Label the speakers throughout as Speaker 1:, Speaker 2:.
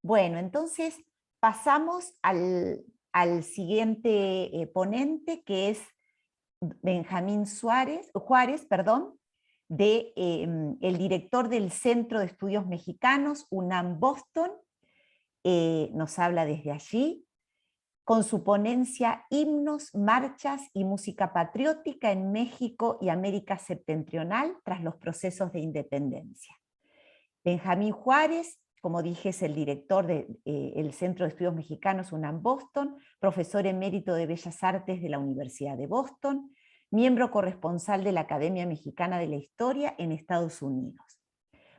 Speaker 1: Bueno, entonces pasamos al siguiente ponente, que es Benjamín Juárez, perdón, el director del Centro de Estudios Mexicanos, UNAM Boston. Nos habla desde allí, con su ponencia Himnos, Marchas y Música Patriótica en México y América Septentrional tras los procesos de independencia. Benjamín Juárez, como dije, es el director del Centro de Estudios Mexicanos UNAM Boston, profesor emérito de Bellas Artes de la Universidad de Boston, miembro corresponsal de la Academia Mexicana de la Historia en Estados Unidos.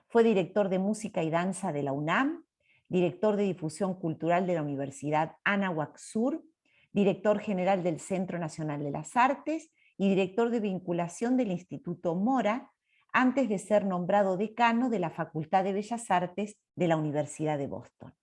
Speaker 1: Fue director de Música y Danza de la UNAM, director de Difusión Cultural de la Universidad Anáhuac Sur, director general del Centro Nacional de las Artes y director de vinculación del Instituto Mora, antes de ser nombrado decano de la Facultad de Bellas Artes de la Universidad de Boston.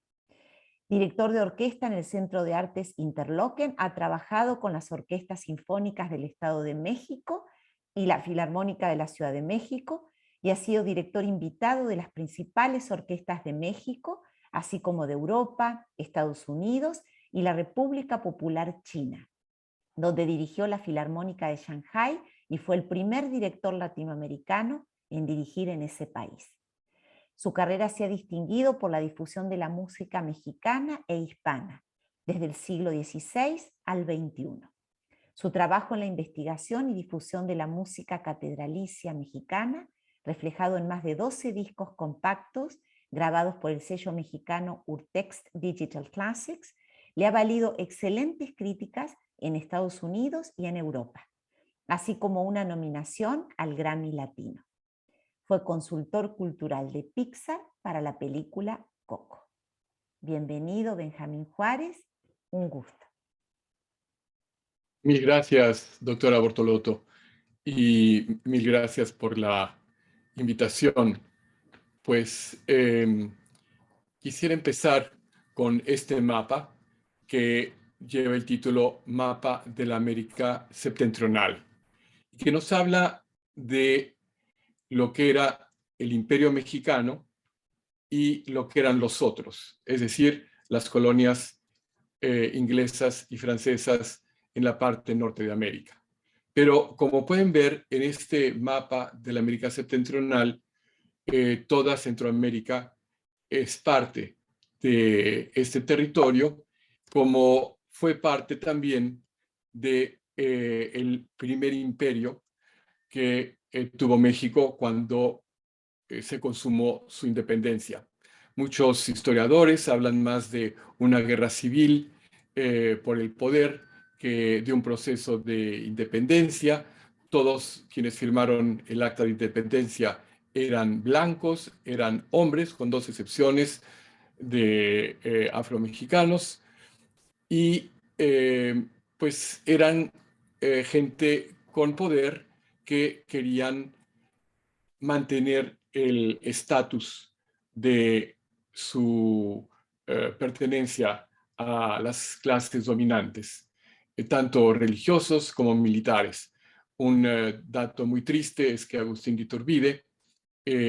Speaker 1: Director de orquesta en el Centro de Artes Interlochen, ha trabajado con las orquestas sinfónicas del Estado de México y la Filarmónica de la Ciudad de México, y ha sido director invitado de las principales orquestas de México, así como de Europa, Estados Unidos y la República Popular China, donde dirigió la Filarmónica de Shanghái y fue el primer director latinoamericano en dirigir en ese país. Su carrera se ha distinguido por la difusión de la música mexicana e hispana, desde el siglo XVI al XXI. Su trabajo en la investigación y difusión de la música catedralicia mexicana, reflejado en más de 12 discos compactos grabados por el sello mexicano Urtext Digital Classics, le ha valido excelentes críticas en Estados Unidos y en Europa, así como una nominación al Grammy Latino. Fue consultor cultural de Pixar para la película Coco. Bienvenido, Benjamín Juárez, un gusto.
Speaker 2: Mil gracias, doctora Bortolotto, y mil gracias por la invitación. Pues quisiera empezar con este mapa que lleva el título Mapa de la América Septentrional, que nos habla de lo que era el Imperio Mexicano y lo que eran los otros, es decir, las colonias inglesas y francesas en la parte norte de América. Pero como pueden ver en este mapa de la América Septentrional, toda Centroamérica es parte de este territorio, como fue parte también de el primer imperio que tuvo México cuando se consumó su independencia. Muchos historiadores hablan más de una guerra civil por el poder que de un proceso de independencia. Todos quienes firmaron el acta de independencia eran blancos, eran hombres, con dos excepciones de afromexicanos, y pues eran gente con poder que querían mantener el estatus de su pertenencia a las clases dominantes, tanto religiosos como militares. Un dato muy triste es que Agustín de Iturbide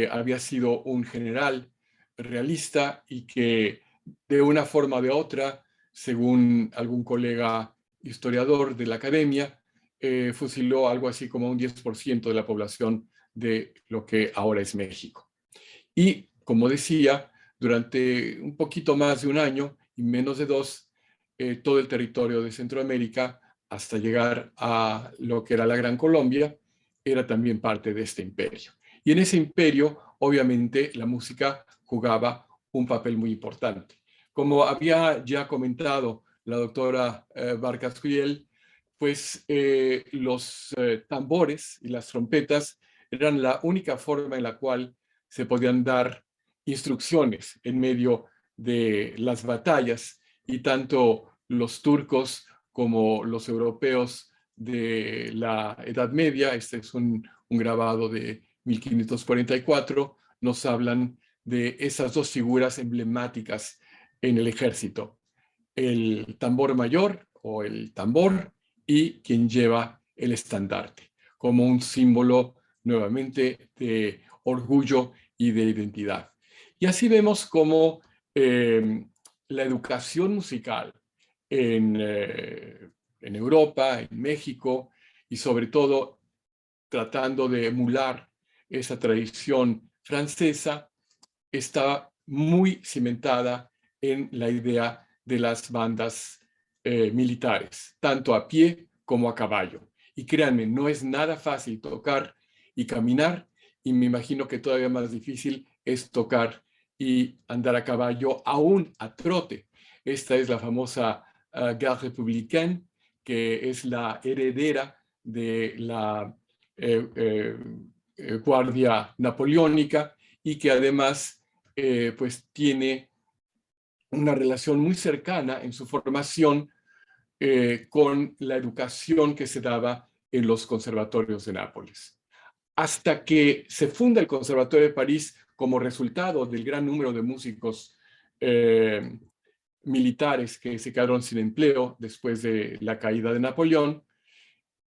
Speaker 2: había sido un general realista y que de una forma o de otra, según algún colega historiador de la academia, fusiló algo así como un 10% de la población de lo que ahora es México. Y, como decía, durante un poquito más de un año y menos de dos, todo el territorio de Centroamérica, hasta llegar a lo que era la Gran Colombia, era también parte de este imperio. Y en ese imperio, obviamente, la música jugaba un papel muy importante. Como había ya comentado la doctora Vargas Curiel, pues los tambores y las trompetas eran la única forma en la cual se podían dar instrucciones en medio de las batallas, y tanto los turcos como los europeos de la Edad Media, este es un grabado de 1544, nos hablan de esas dos figuras emblemáticas en el ejército: el tambor mayor o el tambor y quien lleva el estandarte, como un símbolo nuevamente de orgullo y de identidad. Y así vemos cómo la educación musical en Europa, en México, y sobre todo tratando de emular esa tradición francesa, está muy cimentada en la idea de las bandas militares, tanto a pie como a caballo. Y créanme, no es nada fácil tocar y caminar, y me imagino que todavía más difícil es tocar y andar a caballo, aún a trote. Esta es la famosa Garde Républicaine, que es la heredera de la Guardia Napoleónica, y que además pues tiene una relación muy cercana en su formación con la educación que se daba en los conservatorios de Nápoles. Hasta que se funda el Conservatorio de París como resultado del gran número de músicos militares que se quedaron sin empleo después de la caída de Napoleón,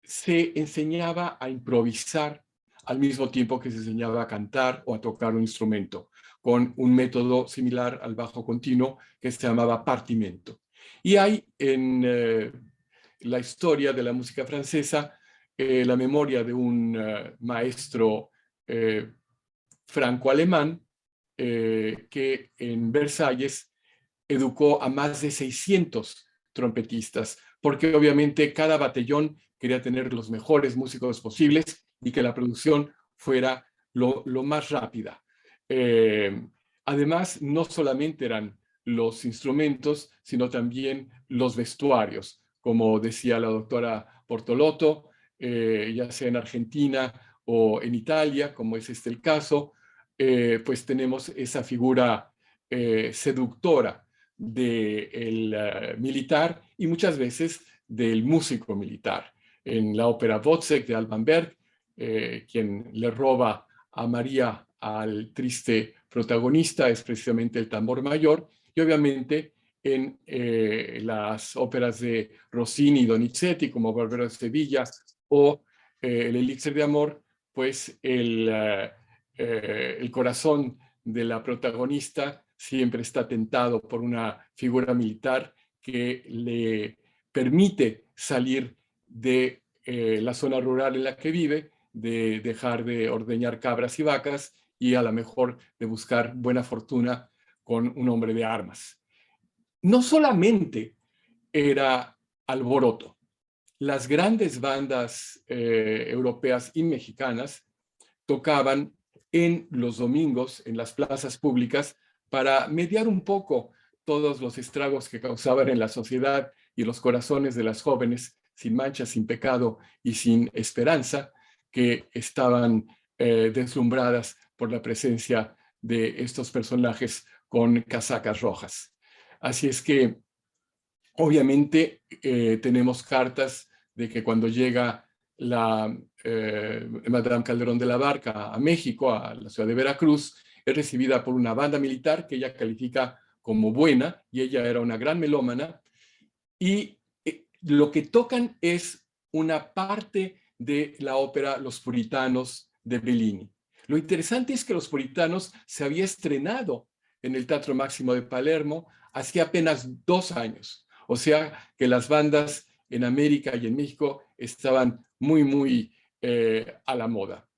Speaker 2: se enseñaba a improvisar al mismo tiempo que se enseñaba a cantar o a tocar un instrumento, con un método similar al bajo continuo que se llamaba partimento. Y hay en la historia de la música francesa la memoria de un maestro franco-alemán que en Versalles educó a más de 600 trompetistas, porque obviamente cada batallón quería tener los mejores músicos posibles y que la producción fuera lo más rápida. Además, no solamente eran los instrumentos, sino también los vestuarios, como decía la doctora Bortolotto, ya sea en Argentina o en Italia, como es este el caso, pues tenemos esa figura seductora del militar y muchas veces del músico militar. En la ópera Wozzeck de Alban Berg, quien le roba a María al triste protagonista es precisamente el tambor mayor, y obviamente en las óperas de Rossini y Donizetti, como Barbero de Sevilla o El Elixir de Amor, pues el corazón de la protagonista siempre está tentado por una figura militar que le permite salir de la zona rural en la que vive, de dejar de ordeñar cabras y vacas y a lo mejor de buscar buena fortuna con un hombre de armas. No solamente era alboroto. Las grandes bandas europeas y mexicanas tocaban en los domingos en las plazas públicas para mediar un poco todos los estragos que causaban en la sociedad y los corazones de las jóvenes sin mancha, sin pecado y sin esperanza, que estaban deslumbradas por la presencia de estos personajes con casacas rojas. Así es que, obviamente, tenemos cartas de que cuando llega la Madame Calderón de la Barca a México, a la ciudad de Veracruz, es recibida por una banda militar que ella califica como buena, y ella era una gran melómana, y lo que tocan es una parte de la ópera Los Puritanos de Bellini. Lo interesante es que Los Puritanos se había estrenado en el Teatro Máximo de Palermo hacía apenas 2 años. O sea que las bandas en América y en México estaban muy a la moda.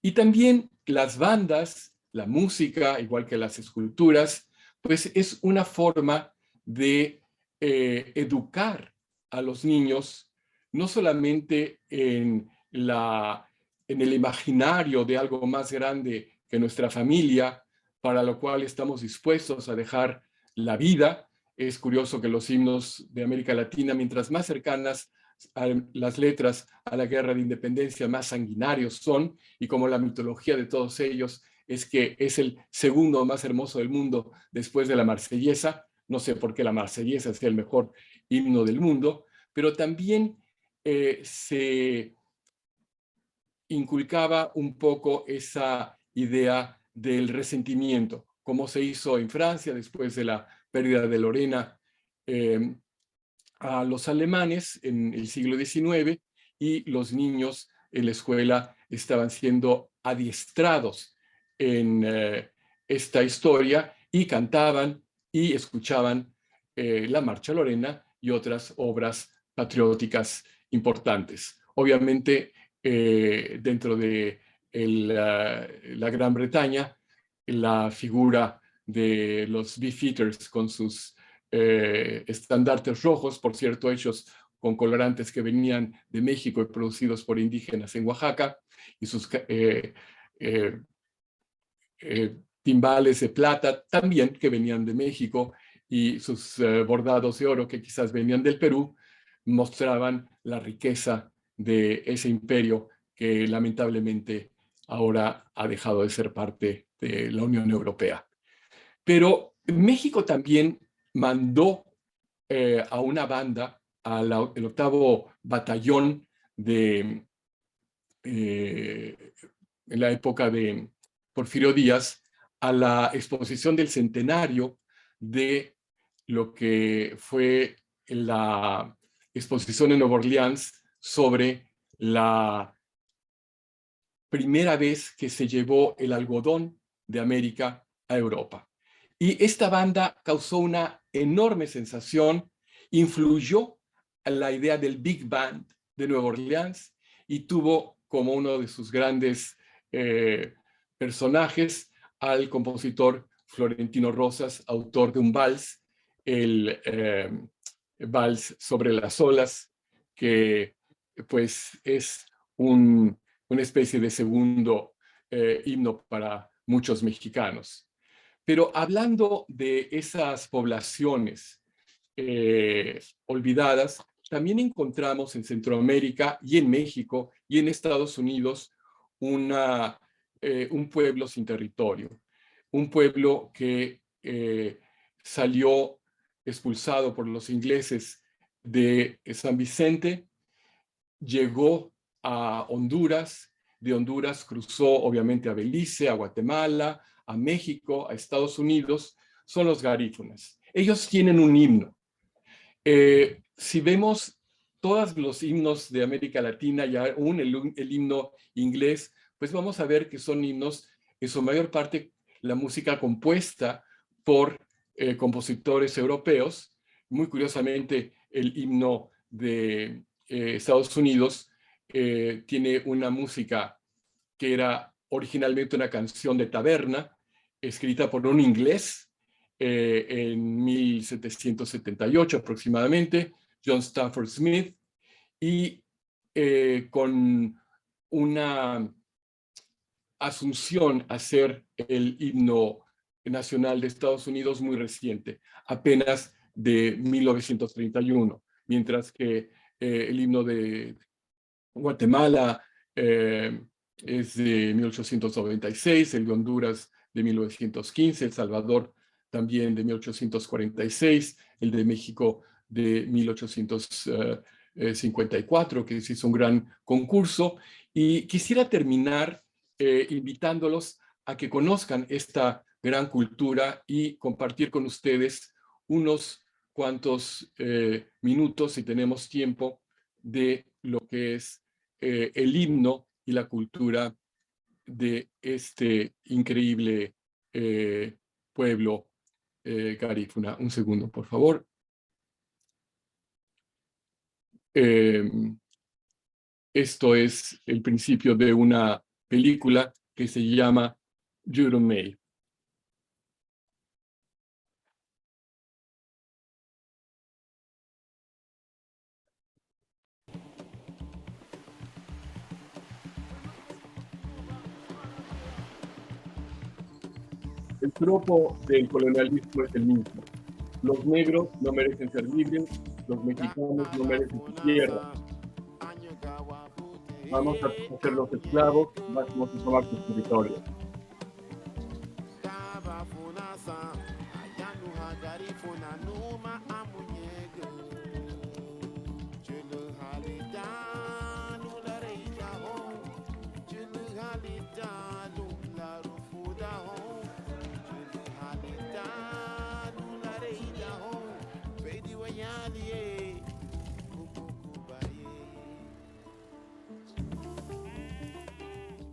Speaker 2: Y también las bandas, la música, igual que las esculturas, pues es una forma de educar a los niños, no solamente en el imaginario de algo más grande que nuestra familia, para lo cual estamos dispuestos a dejar la vida. Es curioso que los himnos de América Latina, mientras más cercanas a las letras a la guerra de independencia, más sanguinarios son, y como la mitología de todos ellos es que es el segundo más hermoso del mundo después de la Marsellesa. No sé por qué la Marsellesa es el mejor himno del mundo, pero también se inculcaba un poco esa idea del resentimiento, como se hizo en Francia después de la pérdida de Lorena a los alemanes en el siglo XIX, y los niños en la escuela estaban siendo adiestrados en esta historia y cantaban y escuchaban la Marcha Lorena y otras obras patrióticas importantes. Obviamente, dentro de la Gran Bretaña, la figura de los Beefeaters con sus estandartes rojos, por cierto, hechos con colorantes que venían de México y producidos por indígenas en Oaxaca, y sus timbales de plata también que venían de México, y sus bordados de oro que quizás venían del Perú, mostraban la riqueza de ese imperio que lamentablemente ahora ha dejado de ser parte de la Unión Europea. Pero México también mandó a una banda, el 8º Batallón de en la época de Porfirio Díaz, a la exposición del centenario de lo que fue la exposición en Nueva Orleans sobre la primera vez que se llevó el algodón de América a Europa. Y esta banda causó una enorme sensación, influyó en la idea del Big Band de Nueva Orleans y tuvo como uno de sus grandes personajes al compositor Florentino Rosas, autor de un vals, el Vals sobre las olas, que pues es una especie de segundo himno para muchos mexicanos. Pero hablando de esas poblaciones olvidadas, también encontramos en Centroamérica y en México y en Estados Unidos un pueblo sin territorio, un pueblo que salió expulsado por los ingleses de San Vicente, llegó a Honduras, de Honduras cruzó obviamente a Belice, a Guatemala, a México, a Estados Unidos, son los garífunas. Ellos tienen un himno. Si vemos todos los himnos de América Latina y aún el himno inglés, pues vamos a ver que son himnos, en su mayor parte, la música compuesta por compositores europeos. Muy curiosamente, el himno de Estados Unidos tiene una música que era originalmente una canción de taberna, escrita por un inglés en 1778 aproximadamente, John Stafford Smith, y con una asunción a ser el himno nacional de Estados Unidos muy reciente, apenas de 1931, mientras que el himno de Guatemala es de 1896, el de Honduras de 1915, El Salvador también de 1846, el de México de 1854, que se hizo un gran concurso. Y quisiera terminar invitándolos a que conozcan esta gran cultura y compartir con ustedes unos cuantos minutos, si tenemos tiempo, de lo que es el himno y la cultura de este increíble pueblo garífuna. Un segundo, por favor. Esto es el principio de una película que se llama Jurume. El tropo del colonialismo es el mismo. Los negros no merecen ser libres, los mexicanos no merecen su tierra. Vamos a hacer los esclavos, vamos a tomar sus territorios.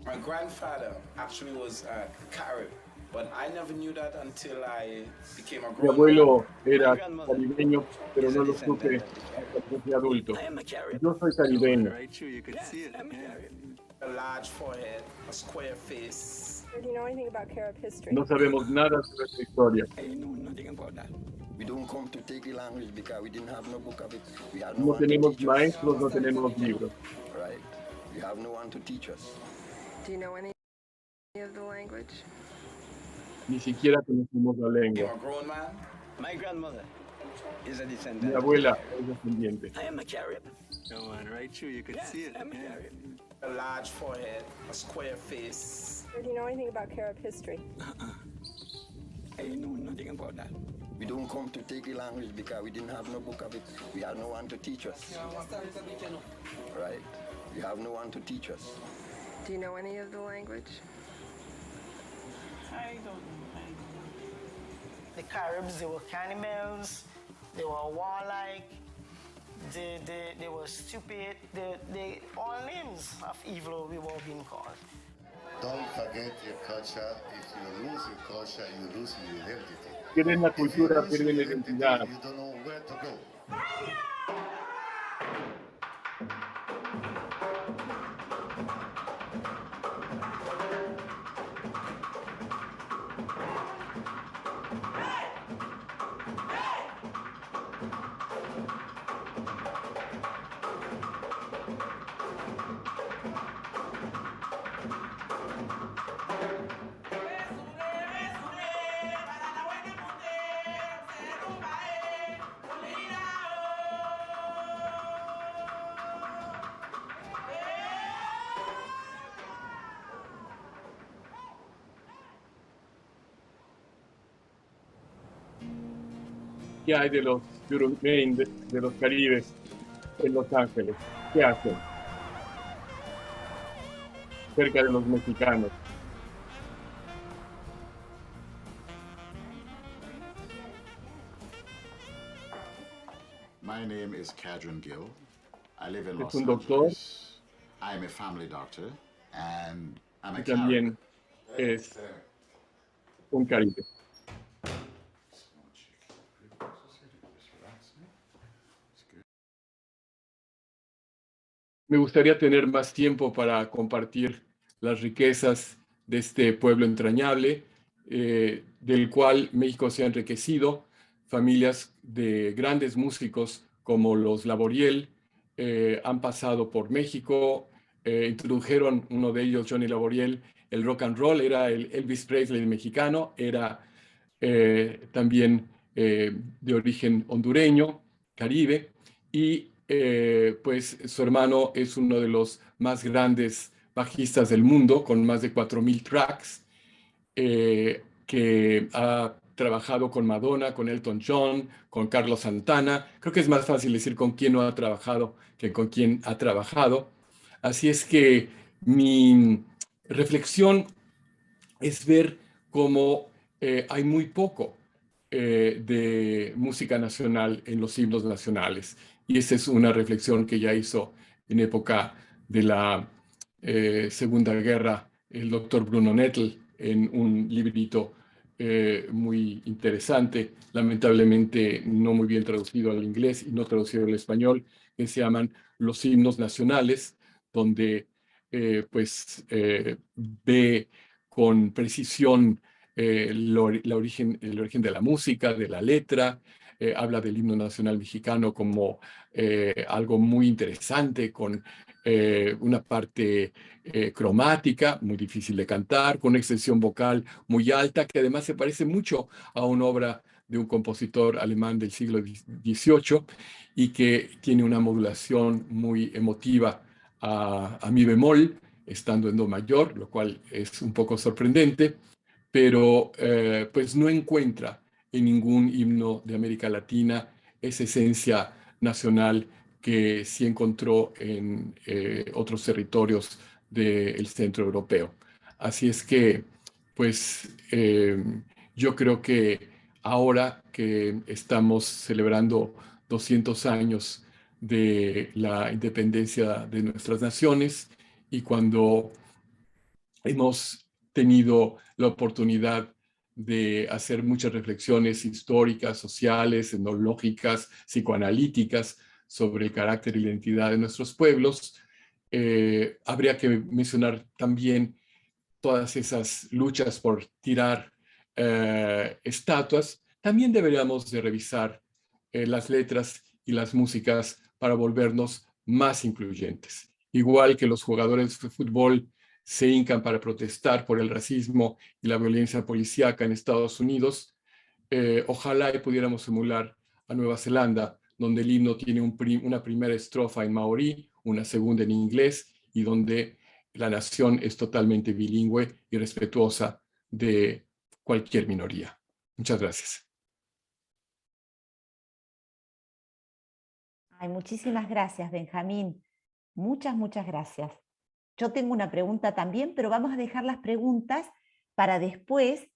Speaker 3: My grandfather actually was a Carib
Speaker 2: Mi abuelo era caribeño, pero no lo supe hasta que fui adulto. Yo soy caribeño. No sabemos nada sobre esta historia. No tenemos maestros, no tenemos libros. Ni siquiera conocemos la lengua. Mi abuela es descendiente.
Speaker 3: We don't come to take the language because we didn't have no book of it. We had no one to teach us. Right. We have no one to teach us.
Speaker 4: Do you know any of the language?
Speaker 5: I don't know. The Caribs, they were cannibals, they were warlike, they were stupid, they all names of evil we were being called.
Speaker 3: Don't forget your culture. If you lose your culture, you lose your identity.
Speaker 2: Pierden la
Speaker 3: If you
Speaker 2: cultura,
Speaker 3: lose
Speaker 2: pierden la
Speaker 3: your identity,
Speaker 2: identidad.
Speaker 3: you don't know where to go.
Speaker 2: ¿Qué hay de los Maine, de los Caribes en Los Ángeles? ¿Qué hacen? Cerca de los mexicanos.
Speaker 6: My name is Cadron Gill. I live in
Speaker 2: Es
Speaker 6: Los
Speaker 2: un doctor
Speaker 6: Angeles. I am a family doctor and I'm
Speaker 2: y
Speaker 6: a
Speaker 2: también
Speaker 6: Caribbean.
Speaker 2: es un Caribe. Me gustaría tener más tiempo para compartir las riquezas de este pueblo entrañable, del cual México se ha enriquecido. Familias de grandes músicos como los Laboriel han pasado por México, introdujeron uno de ellos, Johnny Laboriel, el rock and roll, era el Elvis Presley mexicano, era también de origen hondureño, caribe, y pues su hermano es uno de los más grandes bajistas del mundo, con más de 4,000 tracks, que ha trabajado con Madonna, con Elton John, con Carlos Santana. Creo que es más fácil decir con quién no ha trabajado que con quién ha trabajado. Así es que mi reflexión es ver cómo hay muy poco de música nacional en los himnos nacionales. Y esa es una reflexión que ya hizo en época de la Segunda Guerra el doctor Bruno Nettel en un librito muy interesante, lamentablemente no muy bien traducido al inglés y no traducido al español, que se llaman Los himnos nacionales, donde ve con precisión el origen de la música, de la letra, habla del himno nacional mexicano como algo muy interesante, con una parte cromática, muy difícil de cantar, con una extensión vocal muy alta, que además se parece mucho a una obra de un compositor alemán del siglo XVIII y que tiene una modulación muy emotiva a mi bemol, estando en do mayor, lo cual es un poco sorprendente, pero pues no encuentra en ningún himno de América Latina esa esencia nacional que sí encontró en otros territorios del centro europeo. Así es que, pues, yo creo que ahora que estamos celebrando 200 años de la independencia de nuestras naciones y cuando hemos tenido la oportunidad de hacer muchas reflexiones históricas, sociales, etnológicas, psicoanalíticas sobre el carácter y la identidad de nuestros pueblos. Habría que mencionar también todas esas luchas por tirar estatuas. También deberíamos de revisar las letras y las músicas para volvernos más incluyentes. Igual que los jugadores de fútbol se hincan para protestar por el racismo y la violencia policíaca en Estados Unidos, ojalá y pudiéramos emular a Nueva Zelanda, donde el himno tiene una primera estrofa en maorí, una segunda en inglés, y donde la nación es totalmente bilingüe y respetuosa de cualquier minoría. Muchas gracias.
Speaker 1: Ay, muchísimas gracias, Benjamín. Muchas gracias. Yo tengo una pregunta también, pero vamos a dejar las preguntas para después.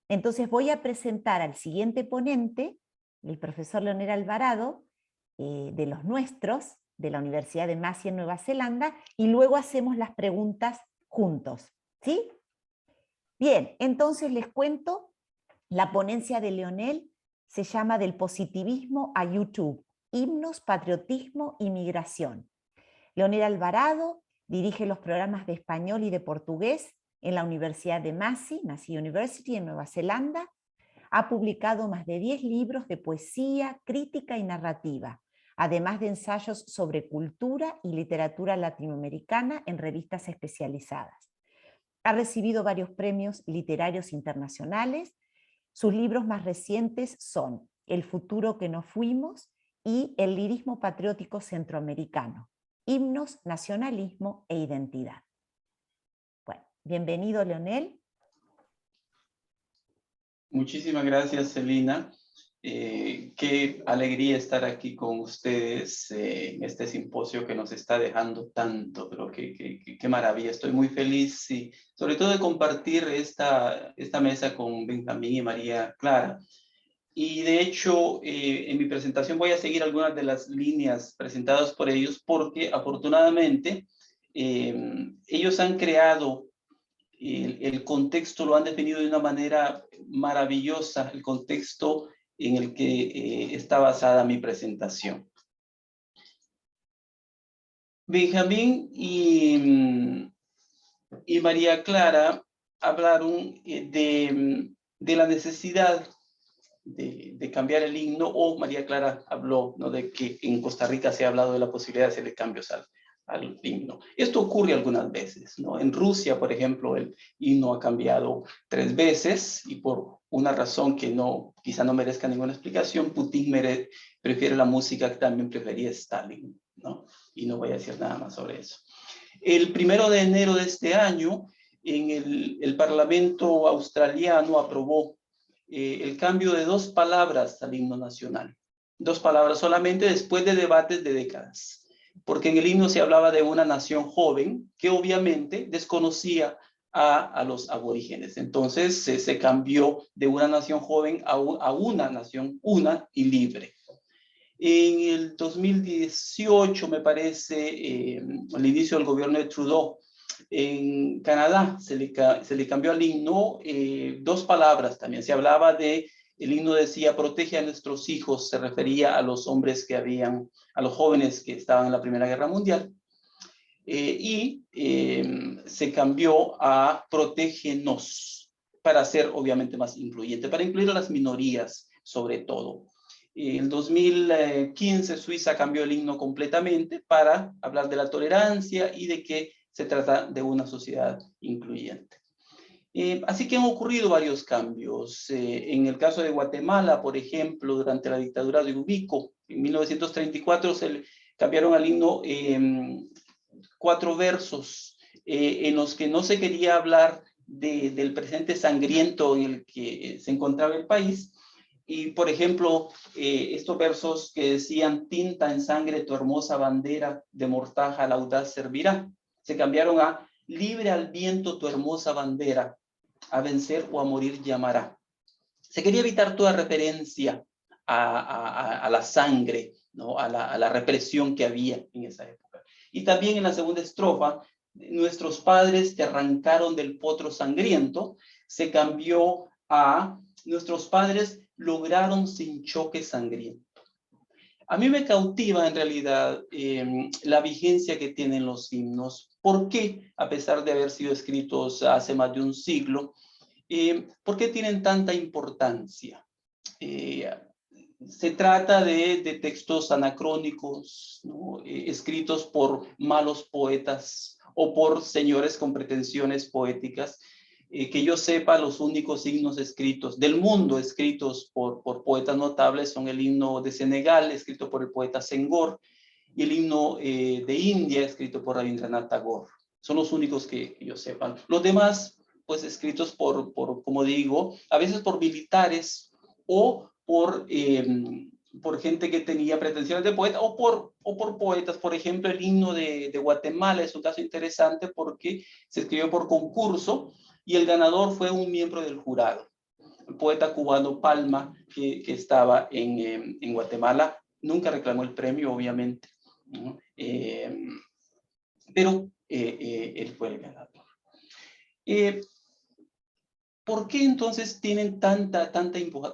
Speaker 1: Entonces voy a presentar al siguiente ponente, el profesor Leonel Alvarado, de los nuestros, de la Universidad de Massey en Nueva Zelanda, y luego hacemos las preguntas juntos. ¿Sí? Bien, entonces les cuento, la ponencia de Leonel se llama Del positivismo a YouTube, himnos, patriotismo y migración. Leonel Alvarado dirige los programas de español y de portugués en la Universidad de Massey University en Nueva Zelanda. Ha publicado más de 10 libros de poesía, crítica y narrativa, además de ensayos sobre cultura y literatura latinoamericana en revistas especializadas. Ha recibido varios premios literarios internacionales. Sus libros más recientes son El futuro que no fuimos y El lirismo patriótico centroamericano, himnos, nacionalismo e identidad. Bueno, bienvenido, Leonel.
Speaker 7: Muchísimas gracias, Celina. Qué alegría estar aquí con ustedes en este simposio que nos está dejando tanto, pero qué maravilla. Estoy muy feliz y sobre todo de compartir esta mesa con Benjamín y María Clara. Y de hecho, en mi presentación voy a seguir algunas de las líneas presentadas por ellos porque afortunadamente ellos han creado el contexto, lo han definido de una manera maravillosa, el contexto en el que está basada mi presentación. Benjamín y María Clara hablaron de la necesidad de cambiar el himno, o María Clara habló, ¿no?, de que en Costa Rica se ha hablado de la posibilidad de hacerle cambios al himno. Esto ocurre algunas veces, ¿no? En Rusia, por ejemplo, el himno ha cambiado 3 veces y por una razón que quizá no merezca ninguna explicación, Putin prefiere la música que también prefería Stalin, ¿no? Y no voy a decir nada más sobre eso. El 1 de enero de este año, el Parlamento australiano aprobó el cambio de 2 palabras al himno nacional. 2 palabras solamente después de debates de décadas. Porque en el himno se hablaba de una nación joven que obviamente desconocía a los aborígenes. Entonces se cambió de una nación joven a una nación una y libre. En el 2018, me parece, al inicio del gobierno de Trudeau, en Canadá se le cambió al himno 2 palabras también. Se hablaba el himno decía, protege a nuestros hijos, se refería a los hombres a los jóvenes que estaban en la Primera Guerra Mundial. Se cambió a protégenos, para ser obviamente más incluyente, para incluir a las minorías sobre todo. En 2015 Suiza cambió el himno completamente para hablar de la tolerancia y de que se trata de una sociedad incluyente. Así que han ocurrido varios cambios. En el caso de Guatemala, por ejemplo, durante la dictadura de Ubico, en 1934 se cambiaron al himno 4 versos en los que no se quería hablar del presente sangriento en el que se encontraba el país. Y, por ejemplo, estos versos que decían, tinta en sangre tu hermosa bandera, de mortaja la audaz servirá, se cambiaron a, libre al viento tu hermosa bandera, a vencer o a morir llamará. Se quería evitar toda referencia a la sangre, ¿no?, a la represión que había en esa época. Y también en la segunda estrofa, nuestros padres te arrancaron del potro sangriento, se cambió a nuestros padres lograron sin choque sangriento. A mí me cautiva en realidad la vigencia que tienen los himnos. ¿Por qué? A pesar de haber sido escritos hace más de un siglo, ¿por qué tienen tanta importancia? Se trata de textos anacrónicos, ¿no? Escritos por malos poetas o por señores con pretensiones poéticas. Que yo sepa, los únicos himnos escritos del mundo, escritos por poetas notables, son el himno de Senegal, escrito por el poeta Senghor, y el himno de India, escrito por Rabindranath Tagore. Son los únicos que yo sepa. Los demás, pues escritos por, como digo, a veces por militares o por gente que tenía pretensiones de poeta o por poetas. Por ejemplo, el himno de Guatemala es un caso interesante porque se escribió por concurso y el ganador fue un miembro del jurado, el poeta cubano Palma, que estaba en Guatemala. Nunca reclamó el premio, obviamente, ¿no? Pero él fue el ganador. ¿Por qué entonces tienen tanta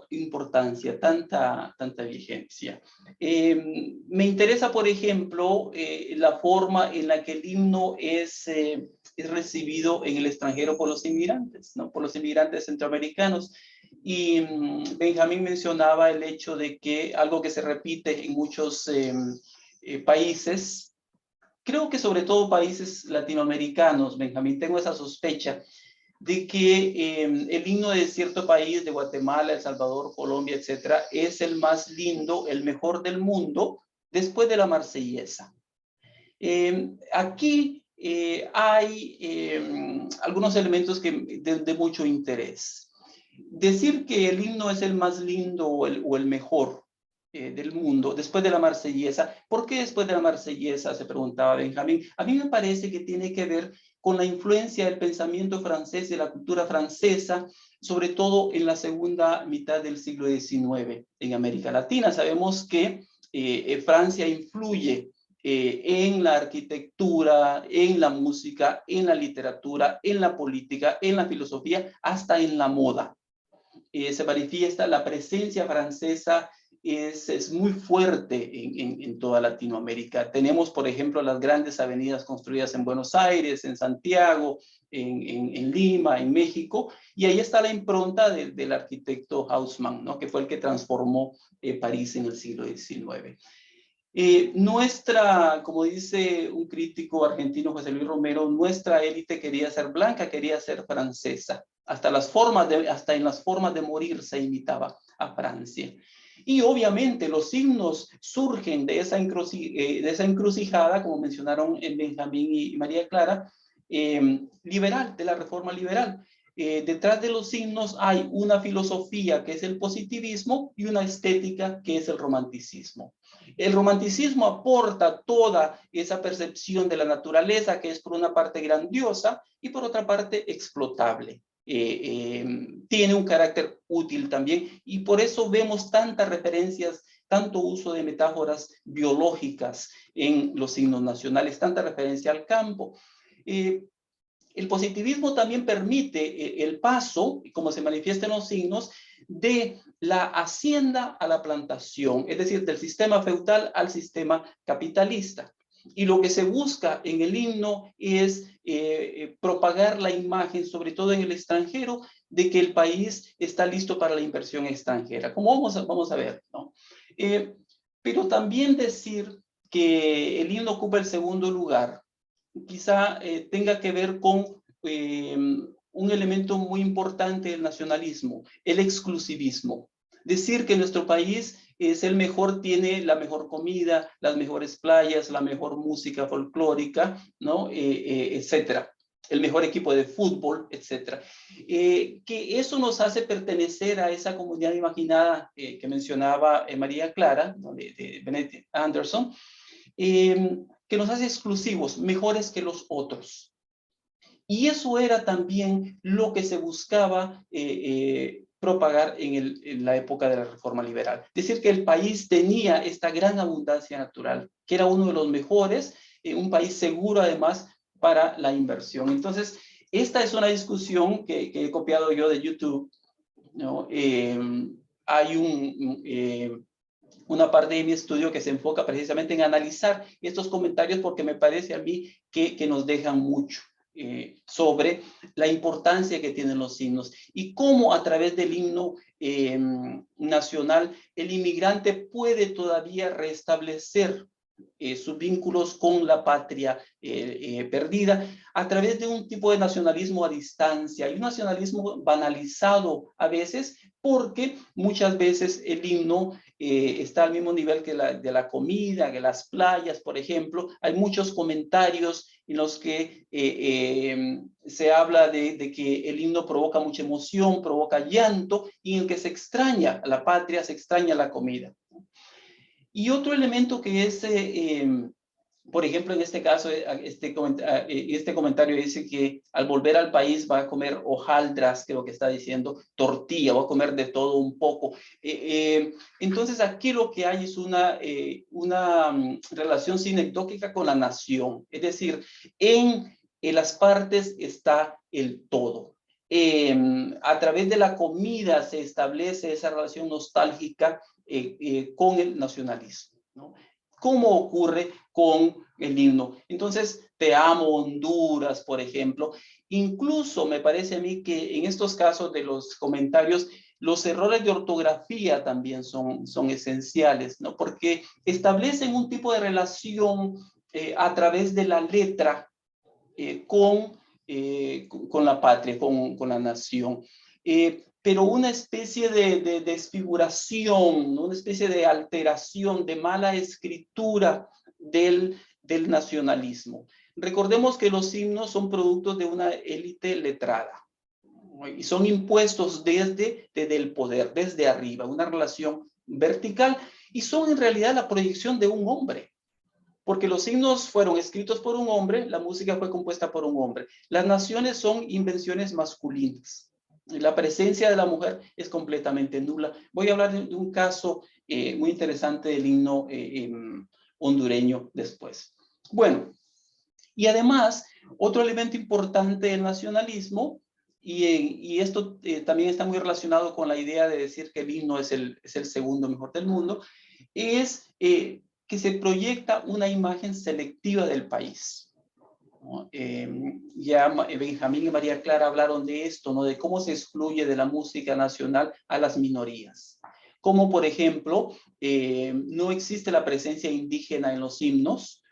Speaker 7: importancia, tanta vigencia? Me interesa, por ejemplo, la forma en la que el himno es recibido en el extranjero por los inmigrantes, ¿no? Por los inmigrantes centroamericanos. Y Benjamín mencionaba el hecho de que algo que se repite en muchos países, creo que sobre todo países latinoamericanos, Benjamín, tengo esa sospecha, de que el himno de cierto país, de Guatemala, El Salvador, Colombia, etcétera, es el más lindo, el mejor del mundo, después de la Marsellesa. Aquí hay algunos elementos de mucho interés. Decir que el himno es el más lindo o el mejor del mundo, después de la Marsellesa. ¿Por qué después de la Marsellesa?, se preguntaba Benjamín. A mí me parece que tiene que ver con la influencia del pensamiento francés, de la cultura francesa, sobre todo en la segunda mitad del siglo XIX en América Latina. Sabemos que Francia influye en la arquitectura, en la música, en la literatura, en la política, en la filosofía, hasta en la moda. Se manifiesta la presencia francesa, es muy fuerte en toda Latinoamérica. Tenemos, por ejemplo, las grandes avenidas construidas en Buenos Aires, en Santiago, en Lima, en México, y ahí está la impronta del arquitecto Haussmann, ¿no? Que fue el que transformó París en el siglo XIX. Como dice un crítico argentino, José Luis Romero, nuestra élite quería ser blanca, quería ser francesa. Hasta en las formas de morir se imitaba a Francia. Y obviamente los himnos surgen de esa encrucijada, como mencionaron Benjamín y María Clara, liberal, de la reforma liberal. Detrás de los himnos hay una filosofía que es el positivismo y una estética que es el romanticismo. El romanticismo aporta toda esa percepción de la naturaleza que es por una parte grandiosa y por otra parte explotable. Tiene un carácter útil también y por eso vemos tantas referencias, tanto uso de metáforas biológicas en los himnos nacionales, tanta referencia al campo. El positivismo también permite el paso, como se manifiesta en los signos, de la hacienda a la plantación, es decir, del sistema feudal al sistema capitalista. Y lo que se busca en el himno es propagar la imagen, sobre todo en el extranjero, de que el país está listo para la inversión extranjera, como vamos a ver, ¿no? Pero también decir que el himno ocupa el segundo lugar, quizá tenga que ver con un elemento muy importante del nacionalismo, el exclusivismo. Decir que nuestro país es el mejor, tiene la mejor comida, las mejores playas, la mejor música folclórica, ¿no? Etcétera. El mejor equipo de fútbol, etcétera. Que eso nos hace pertenecer a esa comunidad imaginada que mencionaba María Clara, ¿no? de Benedict Anderson, que nos hace exclusivos, mejores que los otros. Y eso era también lo que se buscaba propagar en la época de la Reforma Liberal. Es decir, que el país tenía esta gran abundancia natural, que era uno de los mejores, un país seguro además para la inversión. Entonces, esta es una discusión que he copiado yo de YouTube, ¿no? Hay una parte de mi estudio que se enfoca precisamente en analizar estos comentarios porque me parece a mí que nos dejan mucho sobre la importancia que tienen los himnos y cómo a través del himno nacional el inmigrante puede todavía restablecer sus vínculos con la patria perdida a través de un tipo de nacionalismo a distancia y un nacionalismo banalizado a veces porque muchas veces el himno está al mismo nivel que de la comida, que las playas, por ejemplo. Hay muchos comentarios en los que se habla de que el himno provoca mucha emoción, provoca llanto y en el que se extraña a la patria, se extraña la comida. Y otro elemento que es, por ejemplo, en este caso, este comentario dice que al volver al país va a comer hojaldras, creo que está diciendo, tortilla, va a comer de todo un poco. Entonces aquí lo que hay es una relación sinecdóquica con la nación, es decir, en las partes está el todo. A través de la comida se establece esa relación nostálgica con el nacionalismo, ¿no? ¿Cómo ocurre con el himno? Entonces, Te amo Honduras, por ejemplo. Incluso me parece a mí que en estos casos de los comentarios, los errores de ortografía también son esenciales, ¿no? Porque establecen un tipo de relación a través de la letra con la patria, con la nación. Pero una especie de desfiguración, una especie de alteración, de mala escritura del nacionalismo. Recordemos que los himnos son productos de una élite letrada y son impuestos desde el poder, desde arriba, una relación vertical y son en realidad la proyección de un hombre. Porque los himnos fueron escritos por un hombre, la música fue compuesta por un hombre. Las naciones son invenciones masculinas. La presencia de la mujer es completamente nula. Voy a hablar de un caso muy interesante del himno hondureño después. Bueno, y además, otro elemento importante del nacionalismo, y esto también está muy relacionado con la idea de decir que el himno es el segundo mejor del mundo, es que se proyecta una imagen selectiva del país. ¿No? Ya Benjamín y María Clara hablaron de esto, ¿no? De cómo se excluye de la música nacional a las minorías. Como por ejemplo, no existe la presencia indígena en los himnos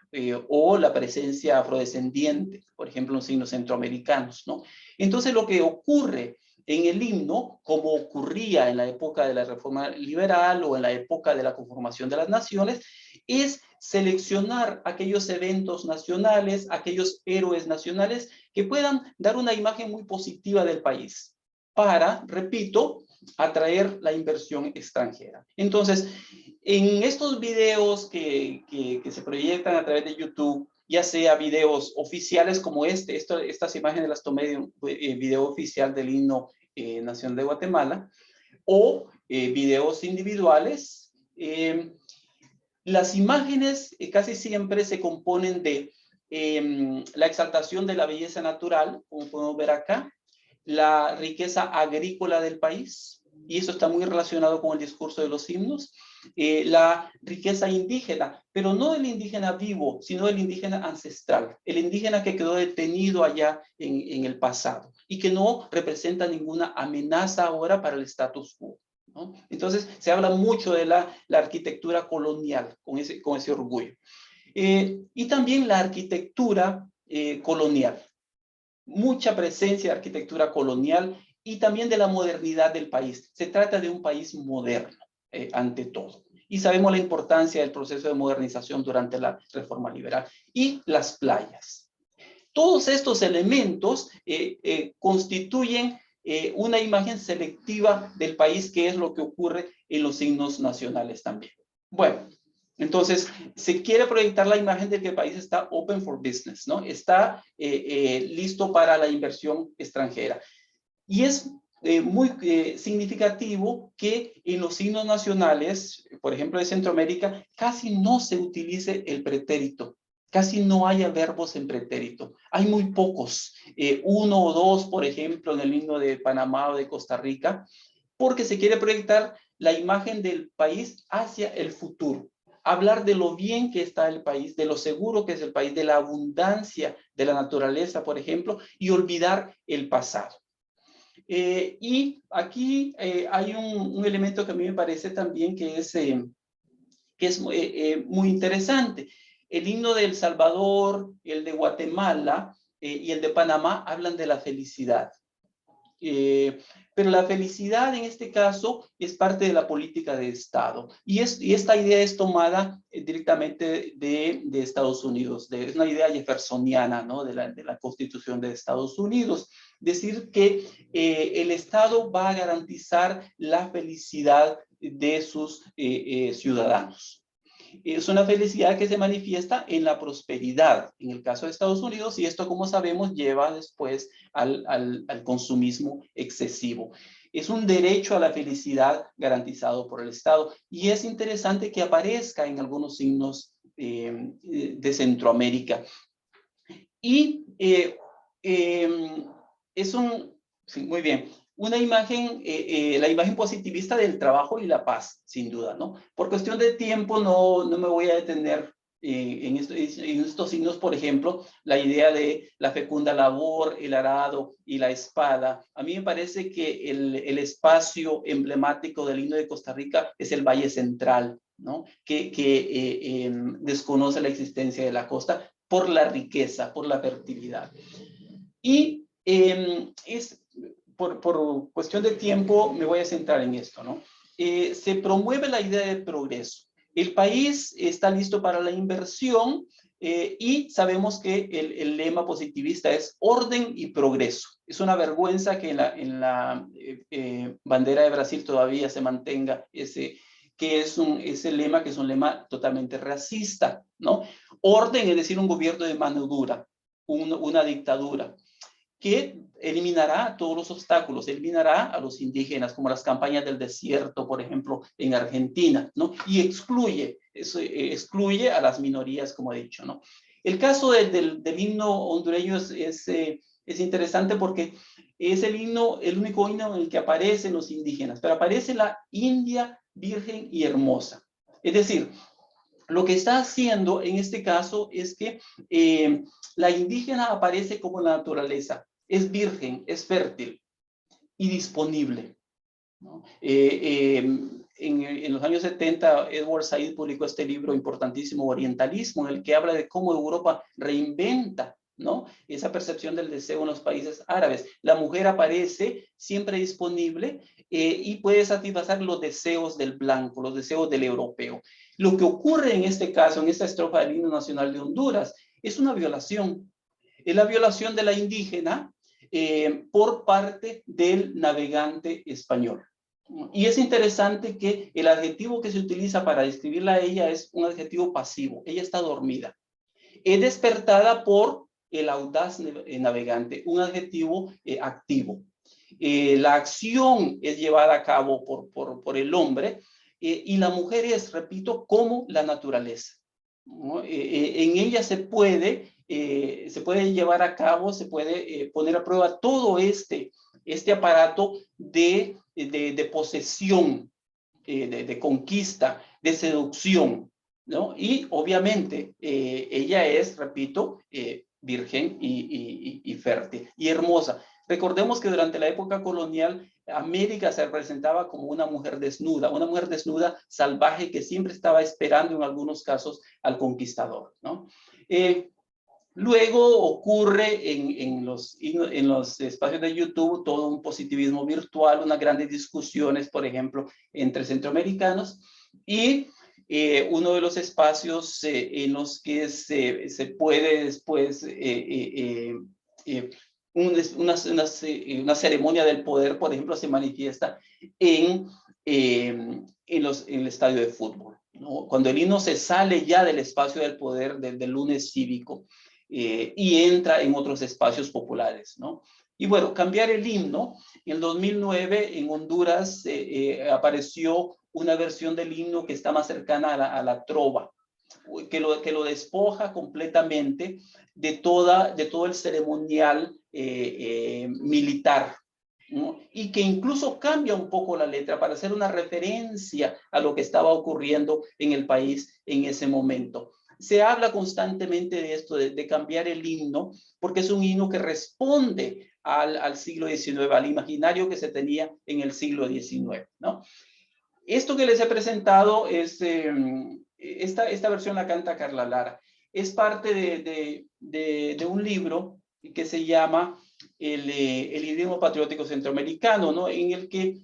Speaker 7: o la presencia afrodescendiente, por ejemplo, en los himnos centroamericanos, ¿no? Entonces lo que ocurre en el himno, como ocurría en la época de la Reforma Liberal o en la época de la conformación de las naciones, es seleccionar aquellos eventos nacionales, aquellos héroes nacionales que puedan dar una imagen muy positiva del país para, repito, atraer la inversión extranjera. Entonces, en estos videos que se proyectan a través de YouTube, ya sea videos oficiales como estas imágenes las tomé de un video oficial del himno nacional de Guatemala, o videos individuales, las imágenes casi siempre se componen de la exaltación de la belleza natural, como podemos ver acá, la riqueza agrícola del país, y eso está muy relacionado con el discurso de los himnos, la riqueza indígena, pero no el indígena vivo, sino el indígena ancestral, el indígena que quedó detenido allá en el pasado y que no representa ninguna amenaza ahora para el status quo, ¿no? Entonces se habla mucho de la arquitectura colonial con ese orgullo. Y también la arquitectura colonial. Mucha presencia de arquitectura colonial y también de la modernidad del país. Se trata de un país moderno, ante todo. Y sabemos la importancia del proceso de modernización durante la Reforma Liberal. Y las playas. Todos estos elementos constituyen una imagen selectiva del país, que es lo que ocurre en los himnos nacionales también. Bueno, entonces se quiere proyectar la imagen de que el país está open for business, ¿no? Está listo para la inversión extranjera. Y es muy significativo que en los himnos nacionales, por ejemplo de Centroamérica, casi no se utilice el pretérito. Casi no haya verbos en pretérito. Hay muy pocos, uno o dos, por ejemplo, en el himno de Panamá o de Costa Rica, porque se quiere proyectar la imagen del país hacia el futuro. Hablar de lo bien que está el país, de lo seguro que es el país, de la abundancia de la naturaleza, por ejemplo, y olvidar el pasado. Y aquí hay un elemento que a mí me parece también que es muy interesante. El himno de El Salvador, el de Guatemala y el de Panamá hablan de la felicidad. Pero la felicidad en este caso es parte de la política de Estado. Y esta idea es tomada directamente de Estados Unidos. Es una idea jeffersoniana, ¿no? de la Constitución de Estados Unidos. Decir que el Estado va a garantizar la felicidad de sus ciudadanos. Es una felicidad que se manifiesta en la prosperidad, en el caso de Estados Unidos, y esto, como sabemos, lleva después al consumismo excesivo. Es un derecho a la felicidad garantizado por el Estado, y es interesante que aparezca en algunos signos de Centroamérica. Y sí, muy bien. Una imagen, la imagen positivista del trabajo y la paz, sin duda, ¿no? Por cuestión de tiempo no me voy a detener en estos signos, por ejemplo, la idea de la fecunda labor, el arado y la espada. A mí me parece que el espacio emblemático del himno de Costa Rica es el Valle Central, ¿no? Que desconoce la existencia de la costa por la riqueza, por la fertilidad. Y por cuestión de tiempo me voy a centrar en esto, ¿no? Se promueve la idea de progreso. El país está listo para la inversión y sabemos que el lema positivista es orden y progreso. Es una vergüenza que en la bandera de Brasil todavía se mantenga ese lema, que es un lema totalmente racista, ¿no? Orden, es decir, un gobierno de mano dura, una dictadura que eliminará todos los obstáculos, eliminará a los indígenas, como las campañas del desierto, por ejemplo, en Argentina, ¿no? Y excluye a las minorías, como he dicho, ¿no? El caso del himno hondureño es interesante porque es el único himno en el que aparecen los indígenas, pero aparece la India virgen y hermosa. Es decir, lo que está haciendo en este caso es que la indígena aparece como la naturaleza, es virgen, es fértil y disponible, ¿no? En los años 70, Edward Said publicó este libro importantísimo, Orientalismo, en el que habla de cómo Europa reinventa, ¿no? Esa percepción del deseo en los países árabes. La mujer aparece siempre disponible y puede satisfacer los deseos del blanco, los deseos del europeo. Lo que ocurre en este caso, en esta estrofa del himno nacional de Honduras, es una violación. Es la violación de la indígena por parte del navegante español. Y es interesante que el adjetivo que se utiliza para describirla a ella es un adjetivo pasivo. Ella está dormida. Es despertada por el audaz navegante, un adjetivo activo. La acción es llevada a cabo por el hombre y la mujer es, repito, como la naturaleza, ¿no? En ella se puede llevar a cabo, se puede poner a prueba todo este aparato de posesión, de conquista, de seducción, ¿no? Y obviamente ella es, repito, virgen y fértil y hermosa. Recordemos que durante la época colonial, América se representaba como una mujer desnuda salvaje que siempre estaba esperando en algunos casos al conquistador, ¿no? Luego ocurre en los espacios de YouTube todo un positivismo virtual, unas grandes discusiones, por ejemplo, entre centroamericanos, y uno de los espacios en los que se puede después una ceremonia del poder, por ejemplo, se manifiesta en el estadio de fútbol, ¿no? Cuando el himno se sale ya del espacio del poder del lunes cívico y entra en otros espacios populares, ¿no? Y bueno, cambiar el himno. En el 2009 en Honduras apareció una versión del himno que está más cercana a la trova, que lo despoja completamente de todo el ceremonial militar. ¿no? Y que incluso cambia un poco la letra para hacer una referencia a lo que estaba ocurriendo en el país en ese momento. Se habla constantemente de esto, de cambiar el himno, porque es un himno que responde al siglo XIX, al imaginario que se tenía en el siglo XIX, ¿no? Esto que les he presentado es, esta versión la canta Carla Lara. Es parte de un libro que se llama el idioma patriótico centroamericano, ¿no? En el que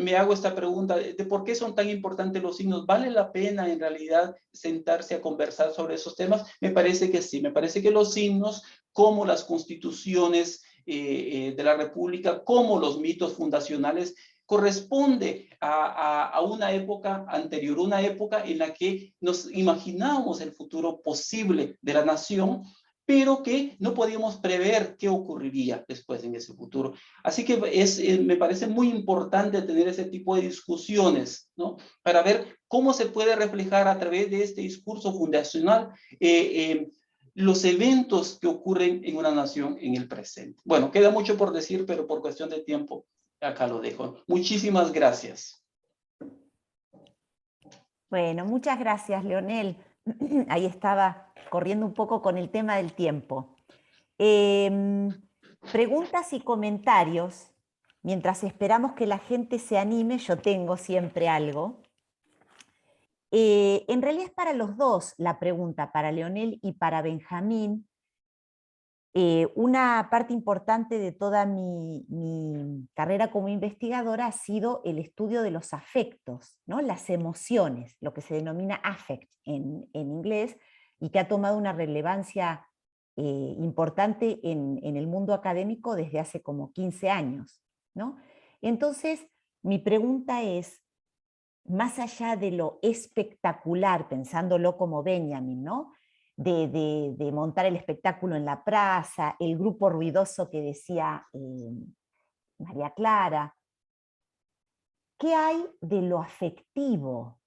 Speaker 7: me hago esta pregunta de por qué son tan importantes los signos. ¿Vale la pena en realidad sentarse a conversar sobre esos temas? Me parece que sí, me parece que los signos, como las constituciones de la República, como los mitos fundacionales, corresponde a una época anterior, una época en la que nos imaginábamos el futuro posible de la nación, pero que no podíamos prever qué ocurriría después en ese futuro. Así que me parece muy importante tener ese tipo de discusiones, ¿no? Para ver cómo se puede reflejar a través de este discurso fundacional los eventos que ocurren en una nación en el presente. Bueno, queda mucho por decir, pero por cuestión de tiempo acá lo dejo. Muchísimas gracias.
Speaker 1: Bueno, muchas gracias, Leonel. Ahí estaba corriendo un poco con el tema del tiempo. Preguntas y comentarios. Mientras esperamos que la gente se anime, yo tengo siempre algo. En realidad es para los dos la pregunta, para Leonel y para Benjamín. Una parte importante de toda mi carrera como investigadora ha sido el estudio de los afectos, ¿no? Las emociones, lo que se denomina affect en inglés, y que ha tomado una relevancia importante en el mundo académico desde hace como 15 años, ¿no? Entonces, mi pregunta es, más allá de lo espectacular, pensándolo como Benjamin, ¿no? De montar el espectáculo en la plaza, el grupo ruidoso que decía María Clara. ¿Qué hay de lo afectivo?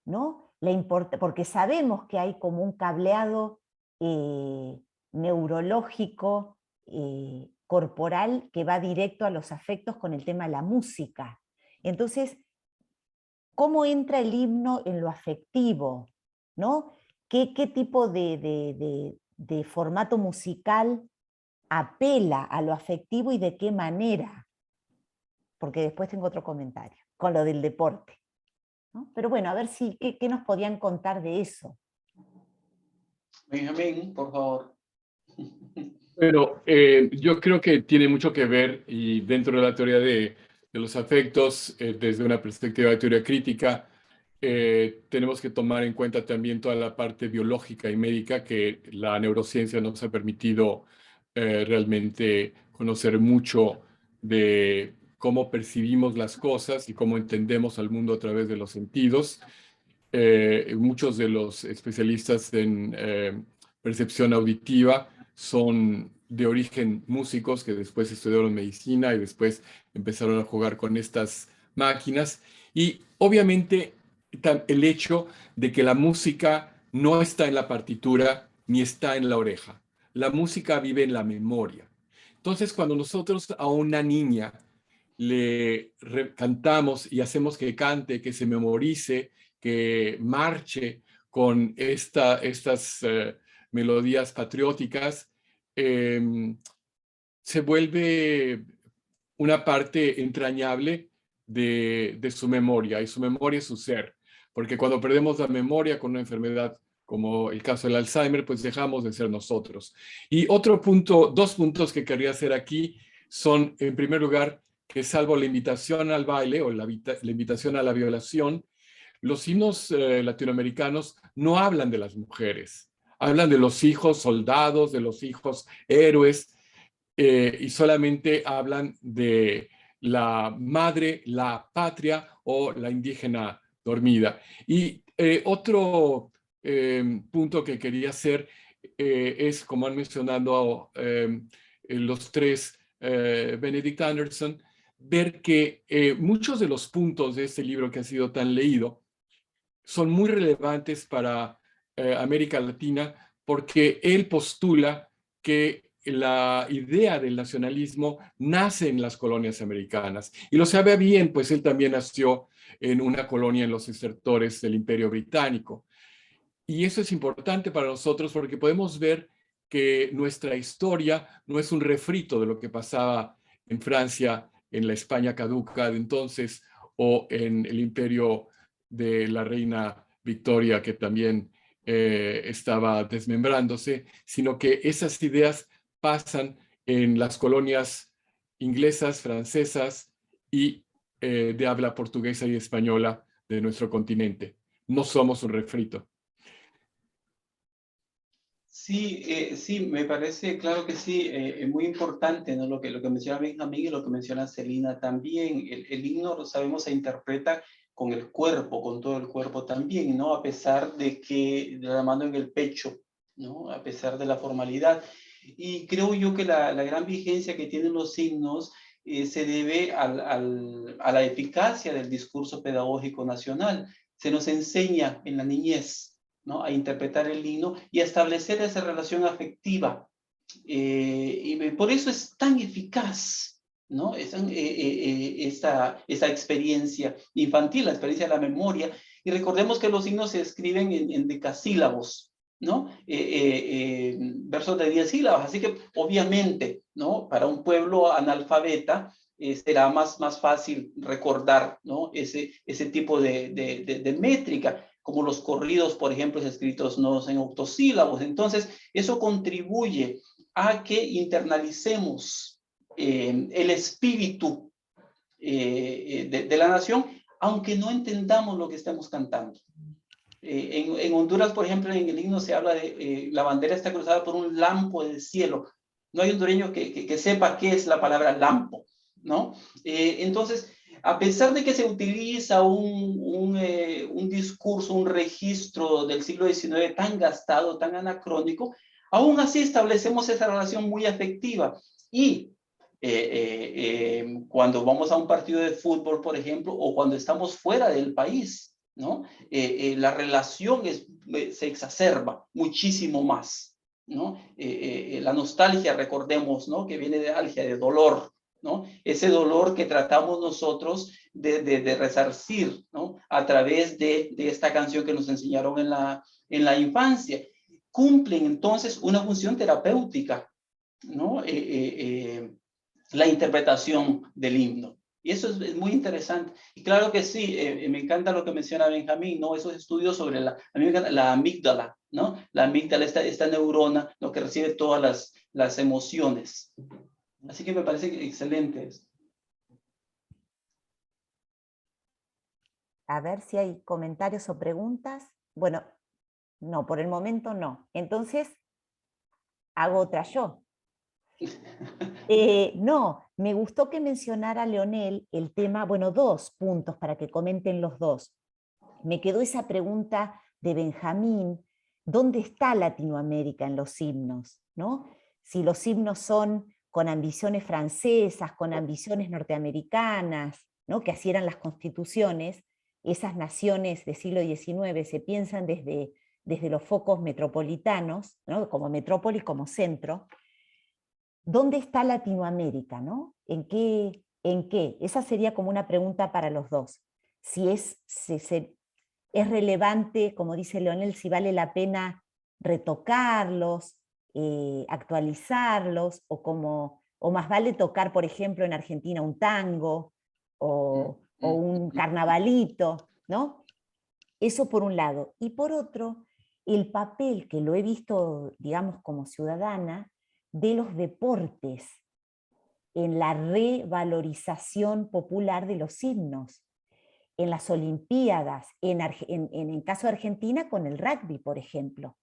Speaker 1: ¿No? Porque sabemos que hay como un cableado neurológico, corporal, que va directo a los afectos con el tema de la música. Entonces, ¿cómo entra el himno en lo afectivo? ¿No? ¿Qué tipo de formato musical apela a lo afectivo y de qué manera? Porque después tengo otro comentario, con lo del deporte, ¿no? Pero bueno, a ver si, ¿qué nos podían contar de eso?
Speaker 7: Benjamín, por favor.
Speaker 2: Bueno, yo creo que tiene mucho que ver, y dentro de la teoría de los afectos, desde una perspectiva de teoría crítica, tenemos que tomar en cuenta también toda la parte biológica y médica que la neurociencia nos ha permitido realmente conocer mucho de cómo percibimos las cosas y cómo entendemos al mundo a través de los sentidos. Muchos de los especialistas en percepción auditiva son de origen músicos que después estudiaron medicina y después empezaron a jugar con estas máquinas. Y obviamente el hecho de que la música no está en la partitura ni está en la oreja. La música vive en la memoria. Entonces, cuando nosotros a una niña le cantamos y hacemos que cante, que se memorice, que marche con estas melodías patrióticas, se vuelve una parte entrañable de su memoria, y su memoria es su ser, porque cuando perdemos la memoria con una enfermedad como el caso del Alzheimer, pues dejamos de ser nosotros. Y otro punto, dos puntos que quería hacer aquí son, en primer lugar, que salvo la invitación al baile o la invitación a la violación, los himnos latinoamericanos no hablan de las mujeres, hablan de los hijos soldados, de los hijos héroes, y solamente hablan de la madre, la patria o la indígena dormida. Y otro punto que quería hacer es, como han mencionado los tres, Benedict Anderson, ver que muchos de los puntos de este libro que ha sido tan leído son muy relevantes para América Latina, porque él postula que la idea del nacionalismo nace en las colonias americanas. Y lo sabe bien, pues él también nació en una colonia en los estertores del Imperio Británico. Y eso es importante para nosotros porque podemos ver que nuestra historia no es un refrito de lo que pasaba en Francia, en la España caduca de entonces, o en el imperio de la reina Victoria, que también estaba desmembrándose, sino que esas ideas pasan en las colonias inglesas, francesas y de habla portuguesa y española de nuestro continente. No somos un refrito.
Speaker 7: Sí, sí, me parece, claro que sí, es muy importante, ¿no? Lo que menciona Benjamín y lo que menciona Celina también. El himno, lo sabemos, se interpreta con el cuerpo, con todo el cuerpo también, ¿no? A pesar de que de la mano en el pecho, ¿no? A pesar de la formalidad. Y creo yo que la gran vigencia que tienen los himnos se debe a la eficacia del discurso pedagógico nacional. Se nos enseña en la niñez, ¿no? A interpretar el himno y a establecer esa relación afectiva. Y por eso es tan eficaz, ¿no? Esta experiencia infantil, la experiencia de la memoria. Y recordemos que los himnos se escriben en decasílabos, ¿no? Versos de 10 sílabas. Así que, obviamente, ¿no? Para un pueblo analfabeta, será más fácil recordar, ¿no? Ese tipo de métrica, como los corridos, por ejemplo, escritos no en octosílabos. Entonces, eso contribuye a que internalicemos el espíritu de la nación, aunque no entendamos lo que estamos cantando. En Honduras, por ejemplo, en el himno se habla de la bandera está cruzada por un lampo del cielo. No hay hondureño que sepa qué es la palabra lampo, ¿no? Entonces, a pesar de que se utiliza un discurso, un registro del siglo XIX tan gastado, tan anacrónico, aún así establecemos esa relación muy afectiva. Y cuando vamos a un partido de fútbol, por ejemplo, o cuando estamos fuera del país, ¿no? La relación se exacerba muchísimo más, ¿no? La nostalgia, recordemos, ¿no? Que viene de algia, de dolor, ¿no? Ese dolor que tratamos nosotros de resarcir, ¿no? A través de esta canción que nos enseñaron en la infancia. Cumplen entonces una función terapéutica, ¿no? La interpretación del himno. Y eso es muy interesante. Y claro que sí, me encanta lo que menciona Benjamín, ¿no? Esos estudios sobre a mí me encanta la amígdala, ¿no? La amígdala, esta neurona, ¿no? Que recibe todas las emociones. Así que me parece excelente esto.
Speaker 1: A ver si hay comentarios o preguntas. Bueno, no, por el momento no. Entonces, hago otra yo. No, me gustó que mencionara Leonel el tema, bueno, 2 puntos para que comenten los dos. Me quedó esa pregunta de Benjamín, ¿dónde está Latinoamérica en los himnos? ¿No? Si los himnos son con ambiciones francesas, con ambiciones norteamericanas, ¿no? Que así eran las constituciones, esas naciones del siglo XIX se piensan desde los focos metropolitanos, ¿no? Como metrópolis, como centro. ¿Dónde está Latinoamérica? ¿No? ¿En qué? Esa sería como una pregunta para los dos. Si es relevante, como dice Leonel, si vale la pena retocarlos, actualizarlos, o más vale tocar, por ejemplo, en Argentina un tango o un carnavalito, ¿no? Eso por un lado. Y por otro, el papel que lo he visto, digamos, como ciudadana, de los deportes en la revalorización popular de los himnos, en las Olimpiadas, en caso de Argentina con el rugby, por ejemplo,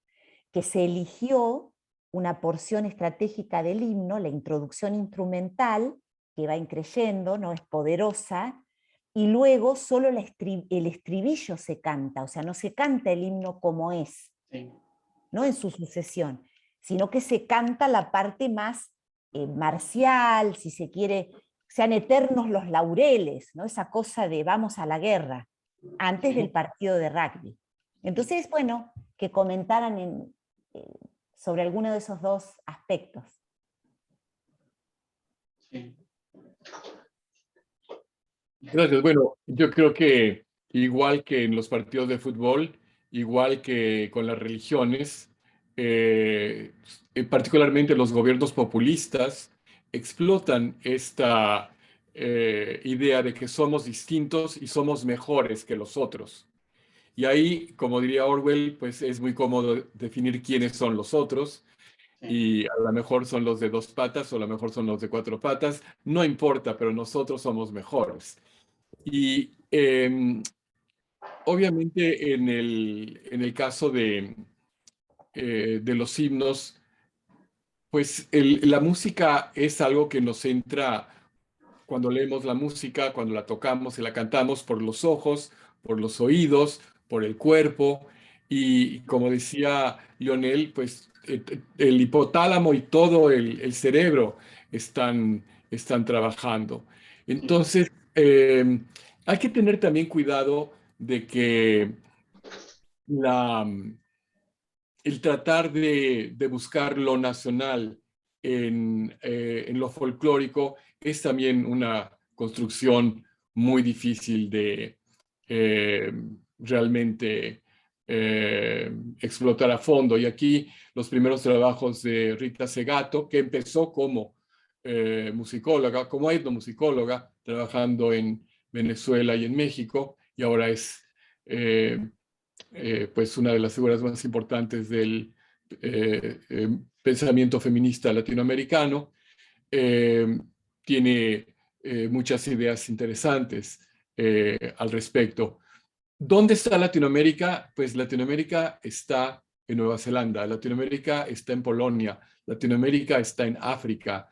Speaker 1: que se eligió una porción estratégica del himno, la introducción instrumental, que va increyendo, ¿no? Es poderosa, y luego solo el estribillo se canta, o sea, no se canta el himno como es, sí, ¿no? En su sucesión, sino que se canta la parte más marcial, si se quiere, sean eternos los laureles, ¿no? Esa cosa de vamos a la guerra, antes del partido de rugby. Entonces, bueno, que comentaran sobre alguno de esos dos aspectos.
Speaker 7: Sí.
Speaker 2: Gracias. Bueno, yo creo que igual que en los partidos de fútbol, igual que con las religiones, particularmente los gobiernos populistas explotan esta idea de que somos distintos y somos mejores que los otros. Y ahí, como diría Orwell, pues es muy cómodo definir quiénes son los otros.
Speaker 7: Sí.
Speaker 2: Y a lo mejor son los de dos patas o a lo mejor son los de cuatro patas. No importa, pero nosotros somos mejores. Y obviamente en el caso de los himnos, pues la música es algo que nos entra cuando leemos la música, cuando la tocamos y la cantamos por los ojos, por los oídos, por el cuerpo. Y como decía Lionel, pues el hipotálamo y todo el cerebro están trabajando.
Speaker 7: Sí.
Speaker 2: Entonces, hay que tener también cuidado de que la, el tratar de buscar lo nacional en lo folclórico es también una construcción muy difícil de eh, realmente explotar a fondo. Y aquí los primeros trabajos de Rita Segato, que empezó como musicóloga, como etnomusicóloga, trabajando en Venezuela y en México, y ahora es pues una de las figuras más importantes del pensamiento feminista latinoamericano. Eh, Tiene muchas ideas interesantes al respecto. ¿Dónde está Latinoamérica? Pues Latinoamérica está en Nueva Zelanda, Latinoamérica está en Polonia, Latinoamérica está en África.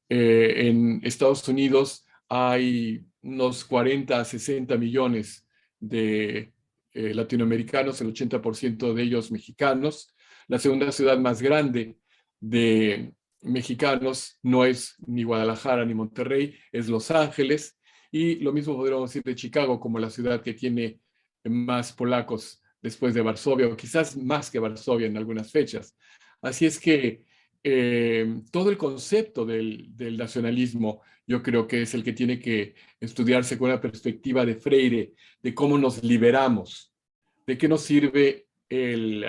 Speaker 2: En Estados Unidos hay unos 40 a 60 millones de latinoamericanos, el 80% de ellos mexicanos. La segunda ciudad más grande de mexicanos no es ni Guadalajara ni Monterrey, es Los Ángeles. Y lo mismo podríamos decir de Chicago como la ciudad que tiene más polacos después de Varsovia, o quizás más que Varsovia en algunas fechas. Así es que todo el concepto del nacionalismo yo creo que es el que tiene que estudiarse con una perspectiva de Freire, de cómo nos liberamos, de qué nos sirve el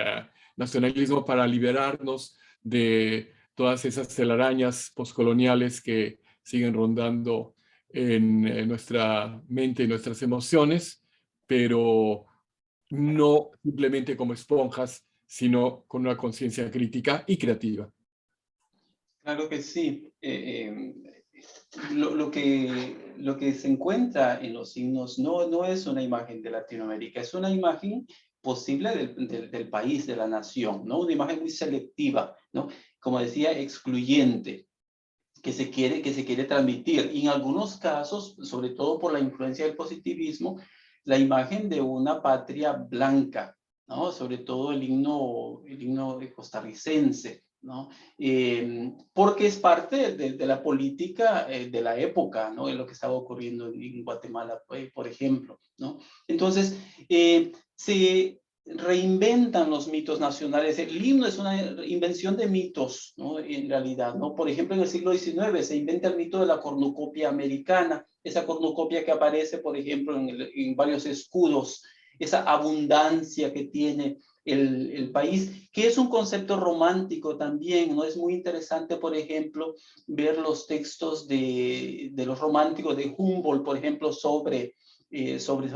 Speaker 2: nacionalismo para liberarnos de todas esas telarañas poscoloniales que siguen rondando en nuestra mente y nuestras emociones, pero no simplemente como esponjas, sino con una conciencia crítica y creativa.
Speaker 7: Claro que sí. Lo que se encuentra en los signos no es una imagen de Latinoamérica, es una imagen posible del país, de la nación, ¿no? Una imagen muy selectiva, ¿no? Como decía, excluyente, que se quiere transmitir. Y en algunos casos, sobre todo por la influencia del positivismo, la imagen de una patria blanca, ¿no? Sobre todo el himno costarricense, ¿no? Porque es parte de la política de la época, ¿no? De lo que estaba ocurriendo en Guatemala, por ejemplo, ¿no? Entonces, se reinventan los mitos nacionales. El himno es una invención de mitos, ¿no? En realidad, ¿no? Por ejemplo, en el siglo XIX se inventa el mito de la cornucopia americana, esa cornucopia que aparece, por ejemplo, en varios escudos, esa abundancia que tiene el país, que es un concepto romántico también, ¿no? Es muy interesante, por ejemplo, ver los textos de los románticos de Humboldt, por ejemplo, sobre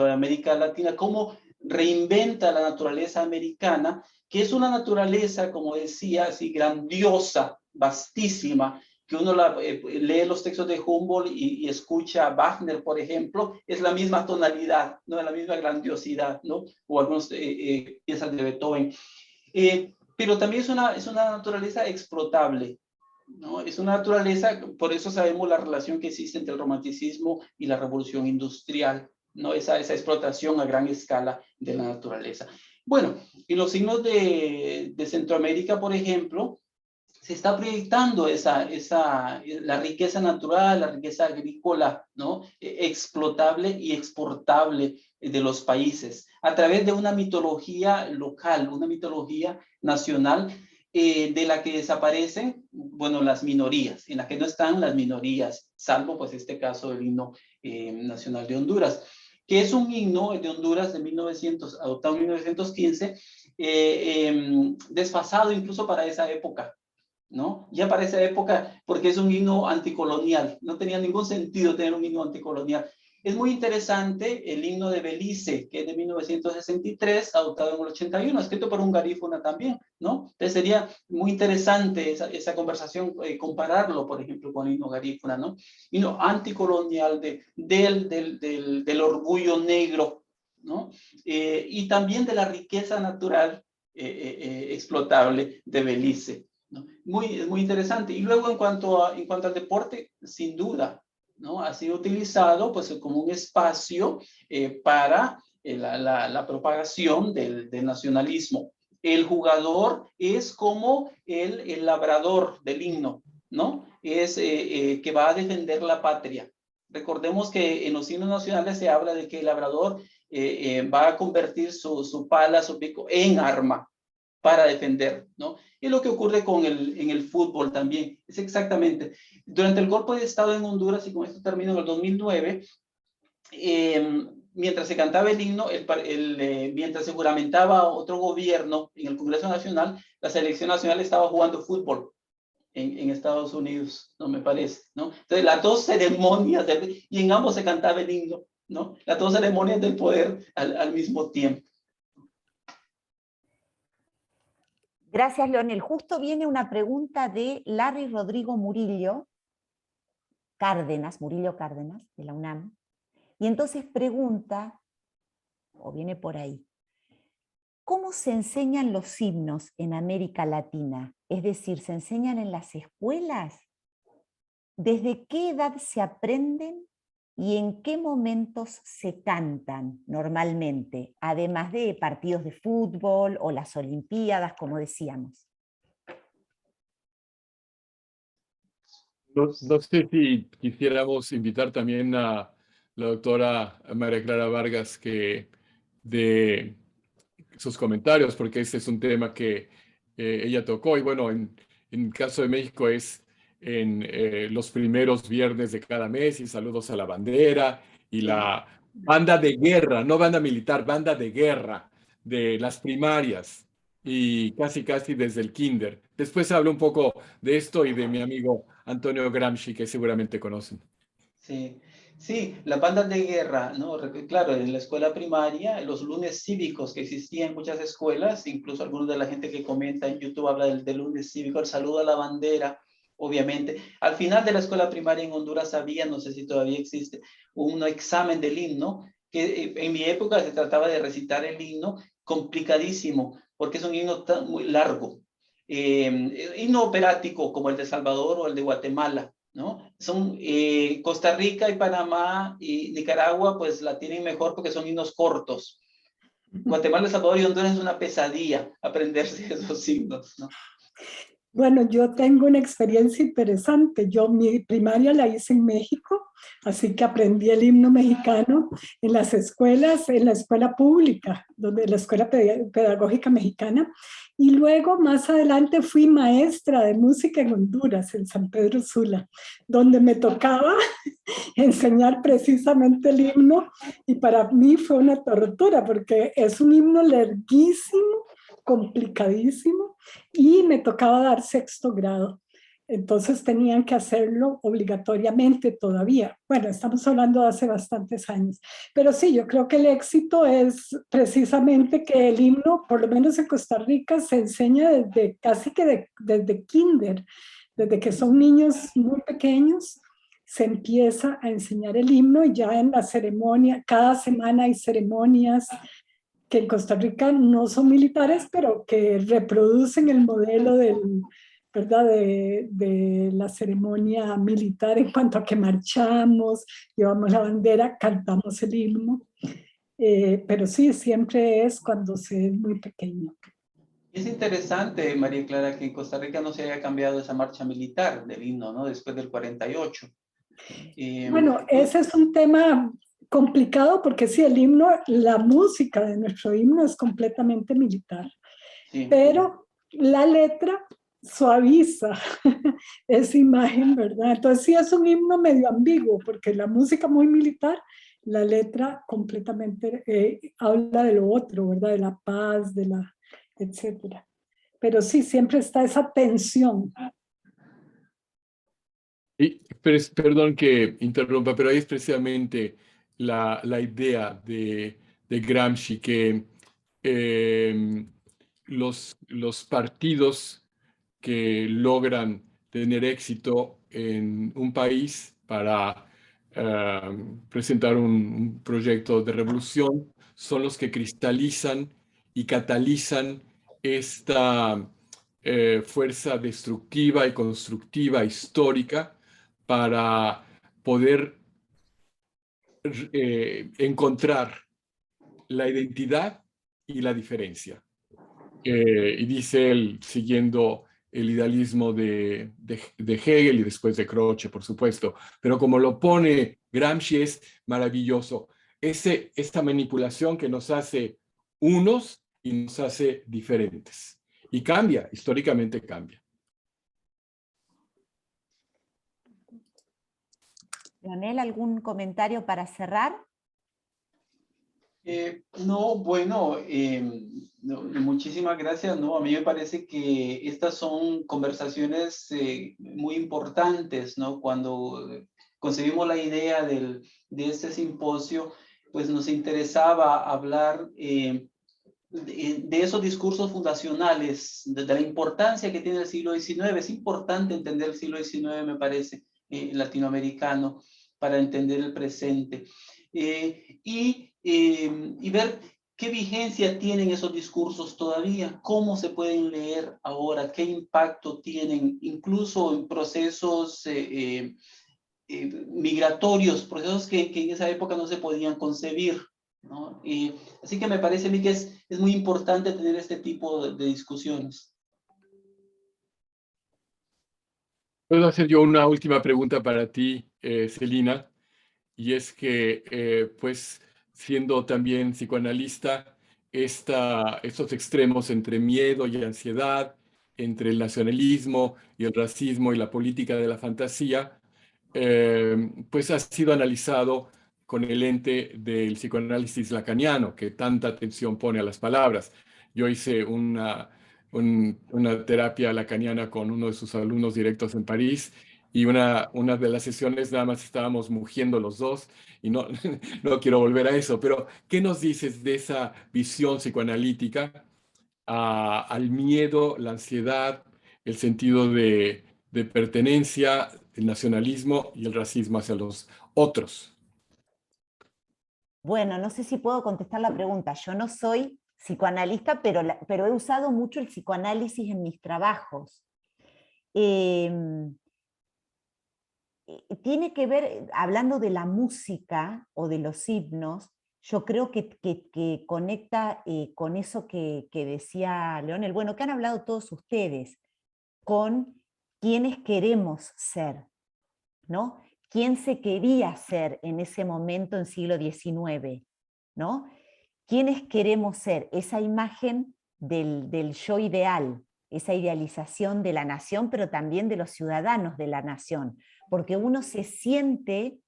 Speaker 7: América Latina, cómo reinventa la naturaleza americana, que es una naturaleza, como decía, así grandiosa, vastísima, que uno lee los textos de Humboldt y escucha a Wagner, por ejemplo, es la misma tonalidad, ¿no? La misma grandiosidad, ¿no? O algunos piezas de Beethoven. Pero también es una naturaleza explotable, ¿no? Es una naturaleza, por eso sabemos la relación que existe entre el romanticismo y la revolución industrial, ¿no? Esa explotación a gran escala de la naturaleza. Bueno, en los signos de Centroamérica, por ejemplo, se está proyectando la riqueza natural, la riqueza agrícola, ¿no? Explotable y exportable de los países a través de una mitología local, una mitología nacional, de la que desaparecen, bueno, las minorías, en la que no están las minorías, salvo pues este caso del himno nacional de Honduras, que es un himno de Honduras de 1900, adoptado en 1915, desfasado incluso para esa época, ¿no? Ya para esa época, porque es un himno anticolonial, no tenía ningún sentido tener un himno anticolonial. Es muy interesante el himno de Belice, que es de 1963, adoptado en el 81, escrito por un garífuna también, ¿no? Entonces sería muy interesante esa conversación, compararlo, por ejemplo, con el himno garífuna, ¿no? Himno anticolonial del orgullo negro, ¿no? Y también de la riqueza natural explotable de Belice, ¿no? Muy interesante. Y luego en cuanto al deporte, sin duda, ¿no? Ha sido utilizado pues como un espacio para la propagación del nacionalismo. El jugador es como el labrador del himno, ¿no? Es que va a defender la patria. Recordemos que en los himnos nacionales se habla de que el labrador va a convertir su pala, su pico en arma para defender, ¿no? Y lo que ocurre en el fútbol también, es exactamente. Durante el golpe de Estado en Honduras, y con esto termino, en el 2009, mientras se cantaba el himno, mientras se juramentaba otro gobierno en el Congreso Nacional, la selección nacional estaba jugando fútbol en Estados Unidos, no me parece, ¿no? Entonces, las dos ceremonias, y en ambos se cantaba el himno, ¿no? Las dos ceremonias del poder al mismo tiempo.
Speaker 1: Gracias, Leonel. Justo viene una pregunta de Larry Rodrigo Murillo Cárdenas, de la UNAM, y entonces pregunta, o viene por ahí, ¿cómo se enseñan los himnos en América Latina? Es decir, ¿se enseñan en las escuelas? ¿Desde qué edad se aprenden y en qué momentos se cantan normalmente, además de partidos de fútbol o las Olimpiadas, como decíamos?
Speaker 2: No sé si quisiéramos invitar también a la doctora María Clara Vargas que de sus comentarios, porque este es un tema que ella tocó. Y bueno, en el caso de México es en los primeros viernes de cada mes, y saludos a la bandera y la banda de guerra, no banda militar, banda de guerra de las primarias y casi desde el kinder. Después hablo un poco de esto y de mi amigo Antonio Gramsci, que seguramente conocen.
Speaker 7: Sí, sí, las bandas de guerra, ¿no? Claro, en la escuela primaria, los lunes cívicos que existían en muchas escuelas, incluso algunos de la gente que comenta en YouTube habla del lunes cívico, el saludo a la bandera, obviamente. Al final de la escuela primaria en Honduras había, no sé si todavía existe, un examen del himno, que en mi época se trataba de recitar el himno, complicadísimo, porque es un himno muy largo. Himno operático como el de Salvador o el de Guatemala, ¿no? Son Costa Rica y Panamá y Nicaragua, pues la tienen mejor porque son himnos cortos. Guatemala, El Salvador y Honduras es una pesadilla aprenderse esos himnos, ¿no?
Speaker 8: Bueno, yo tengo una experiencia interesante. Yo mi primaria la hice en México, así que aprendí el himno mexicano en las escuelas, en la escuela pública, la escuela pedagógica mexicana. Y luego, más adelante, fui maestra de música en Honduras, en San Pedro Sula, donde me tocaba enseñar precisamente el himno. Y para mí fue una tortura, porque es un himno larguísimo, complicadísimo, y me tocaba dar 6º grado. Entonces tenían que hacerlo obligatoriamente todavía. Bueno, estamos hablando de hace bastantes años. Pero sí, yo creo que el éxito es precisamente que el himno, por lo menos en Costa Rica, se enseña desde casi que desde kinder, desde que son niños muy pequeños, se empieza a enseñar el himno, y ya en la ceremonia, cada semana hay ceremonias que en Costa Rica no son militares, pero que reproducen el modelo ¿verdad? De la ceremonia militar, en cuanto a que marchamos, llevamos la bandera, cantamos el himno. Pero sí, siempre es cuando se es muy pequeño.
Speaker 7: Es interesante, María Clara, que en Costa Rica no se haya cambiado esa marcha militar del himno, ¿no? Después del 48.
Speaker 8: Bueno, ese es un tema complicado, porque sí, el himno, la música de nuestro himno es completamente militar. Sí. Pero la letra suaviza esa imagen, ¿verdad? Entonces sí es un himno medio ambiguo, porque la música muy militar, la letra completamente habla de lo otro, ¿verdad? De la paz, etcétera. Pero sí, siempre está esa tensión.
Speaker 2: Perdón que interrumpa, pero ahí es precisamente la idea de Gramsci, que los partidos que logran tener éxito en un país para presentar un proyecto de revolución son los que cristalizan y catalizan esta fuerza destructiva y constructiva histórica para poder encontrar la identidad y la diferencia. Y dice él, siguiendo el idealismo de Hegel y después de Croce, por supuesto, pero como lo pone Gramsci es maravilloso. Esta manipulación que nos hace unos y nos hace diferentes. Y cambia, históricamente cambia.
Speaker 1: Leonel, ¿algún comentario para cerrar?
Speaker 7: No, bueno, muchísimas gracias. No, a mí me parece que estas son conversaciones muy importantes, ¿no? Cuando concebimos la idea de este simposio, pues nos interesaba hablar de esos discursos fundacionales, de la importancia que tiene el siglo XIX. Es importante entender el siglo XIX, me parece, latinoamericano, para entender el presente. Y ver qué vigencia tienen esos discursos todavía, cómo se pueden leer ahora, qué impacto tienen, incluso en procesos migratorios, procesos que en esa época no se podían concebir, ¿no? Así que me parece a mí que es muy importante tener este tipo de discusiones.
Speaker 2: Puedo hacer yo una última pregunta para ti, Celina, y es que, pues, siendo también psicoanalista, estos extremos entre miedo y ansiedad, entre el nacionalismo y el racismo y la política de la fantasía, pues ha sido analizado con el lente del psicoanálisis lacaniano, que tanta atención pone a las palabras. Yo hice una terapia lacaniana con uno de sus alumnos directos en París, y una de las sesiones nada más estábamos mugiendo los dos, y no, no quiero volver a eso, pero ¿qué nos dices de esa visión psicoanalítica al miedo, la ansiedad, el sentido de pertenencia, el nacionalismo y el racismo hacia los otros?
Speaker 1: Bueno, no sé si puedo contestar la pregunta. Yo no soy psicoanalista, pero he usado mucho el psicoanálisis en mis trabajos. Tiene que ver, hablando de la música o de los himnos, yo creo que conecta con eso que decía Leonel, bueno, que han hablado todos ustedes, con quiénes queremos ser, ¿no? ¿Quién se quería ser en ese momento en siglo XIX? ¿No? ¿Quiénes queremos ser? Esa imagen del yo ideal, esa idealización de la nación, pero también de los ciudadanos de la nación, porque uno se siente,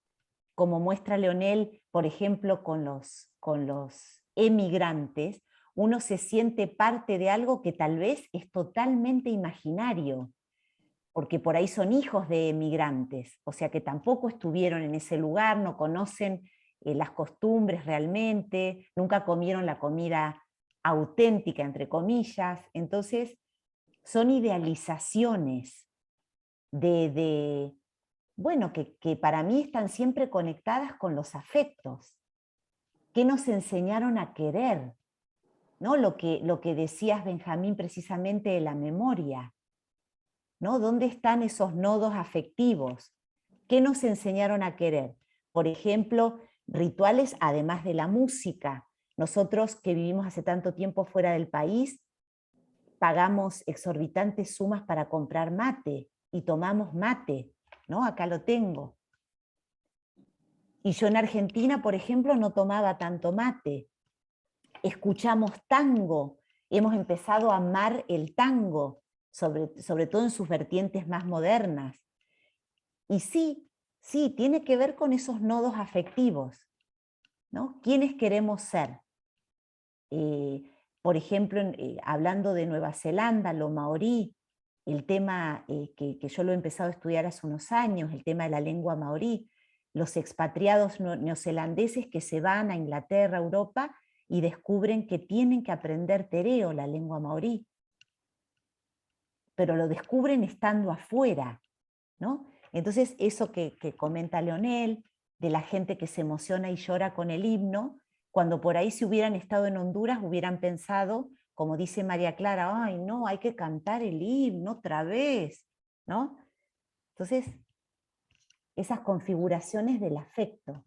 Speaker 1: como muestra Leonel, por ejemplo, con los emigrantes, uno se siente parte de algo que tal vez es totalmente imaginario, porque por ahí son hijos de emigrantes, o sea que tampoco estuvieron en ese lugar, no conocen las costumbres realmente, nunca comieron la comida auténtica, entre comillas. Entonces, son idealizaciones bueno, que para mí están siempre conectadas con los afectos. ¿Qué nos enseñaron a querer? ¿No? Lo que decías, Benjamín, precisamente de la memoria, ¿no? ¿Dónde están esos nodos afectivos? ¿Qué nos enseñaron a querer? Por ejemplo, rituales además de la música. Nosotros que vivimos hace tanto tiempo fuera del país, pagamos exorbitantes sumas para comprar mate y tomamos mate, ¿no? Acá lo tengo. Y yo en Argentina, por ejemplo, no tomaba tanto mate. Escuchamos tango hemos empezado a amar el tango, sobre todo en sus vertientes más modernas. Y sí, tiene que ver con esos nodos afectivos, ¿no? ¿Quiénes queremos ser? Por ejemplo, hablando de Nueva Zelanda, lo maorí, el tema que yo lo he empezado a estudiar hace unos años, el tema de la lengua maorí, los expatriados neozelandeses que se van a Inglaterra, Europa, y descubren que tienen que aprender tereo, la lengua maorí. Pero lo descubren estando afuera, ¿no? Entonces, eso que comenta Leonel, de la gente que se emociona y llora con el himno, cuando por ahí si hubieran estado en Honduras, hubieran pensado, como dice María Clara, ay no, hay que cantar el himno otra vez, ¿no? Entonces, esas configuraciones del afecto,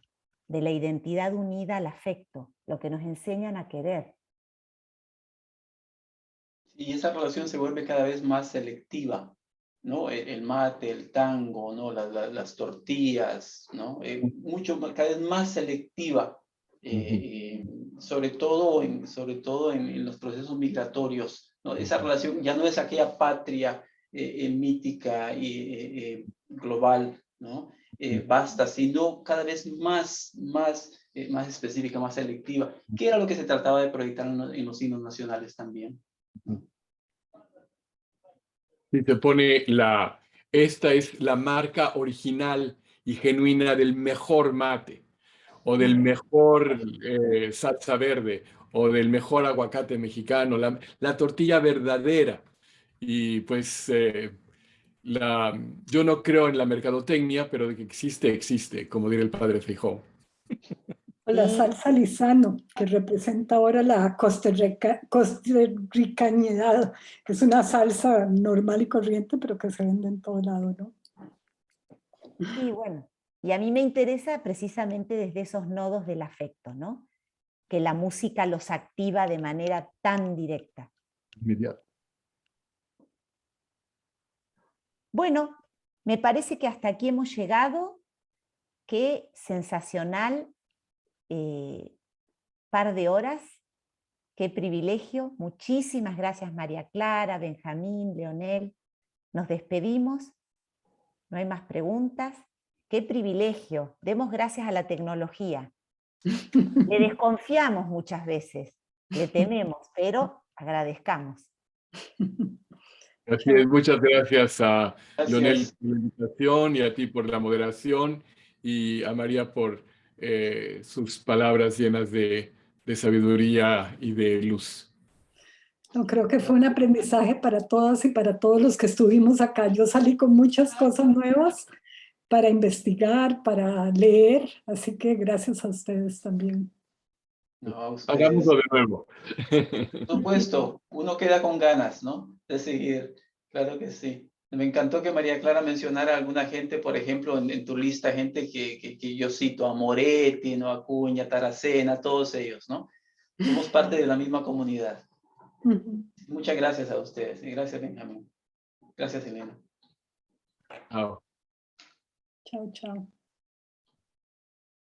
Speaker 1: de la identidad unida al afecto, lo que nos enseñan a querer.
Speaker 7: Y esa relación se vuelve cada vez más selectiva, ¿no? El mate, el tango, ¿no? Las tortillas, ¿no? Cada vez más selectiva, sobre todo en los procesos migratorios, ¿no? Esa relación ya no es aquella patria mítica y global, ¿no? Basta, sino cada vez más específica, más selectiva, que era lo que se trataba de proyectar en los himnos nacionales también.
Speaker 2: Y te pone esta es la marca original y genuina del mejor mate, o del mejor salsa verde, o del mejor aguacate mexicano, la tortilla verdadera. Y pues yo no creo en la mercadotecnia, pero de que existe, existe, como diría el padre Feijó.
Speaker 8: O la salsa Lizano, que representa ahora la costarricañedad, que es una salsa normal y corriente, pero que se vende en todo lado, ¿no?
Speaker 1: Sí, bueno, y a mí me interesa precisamente desde esos nodos del afecto, ¿no? Que la música los activa de manera tan directa.
Speaker 2: Inmediato.
Speaker 1: Bueno, me parece que hasta aquí hemos llegado. Qué sensacional par de horas, qué privilegio. Muchísimas gracias María Clara, Benjamín, Leonel. Nos despedimos, no hay más preguntas. Qué privilegio, demos gracias a la tecnología. Le desconfiamos muchas veces, le tememos, pero agradezcamos.
Speaker 2: Así es, muchas gracias a Leonel
Speaker 7: Gracias.
Speaker 2: por la invitación y a ti por la moderación y a María por sus palabras llenas de sabiduría y de luz.
Speaker 8: No, creo que fue un aprendizaje para todas y para todos los que estuvimos acá. Yo salí con muchas cosas nuevas para investigar, para leer, así que gracias a ustedes también.
Speaker 7: No, a ustedes.
Speaker 2: Hagámoslo de nuevo.
Speaker 7: Por supuesto, uno queda con ganas, ¿no? De seguir, claro que sí. Me encantó que María Clara mencionara a alguna gente, por ejemplo, en tu lista, gente que yo cito, a Moretti, ¿no? Acuña, Taracena, todos ellos, ¿no? Somos parte de la misma comunidad. Muchas gracias a ustedes y gracias, Benjamín. Gracias, Elena.
Speaker 2: Chao.
Speaker 8: Chao, chao.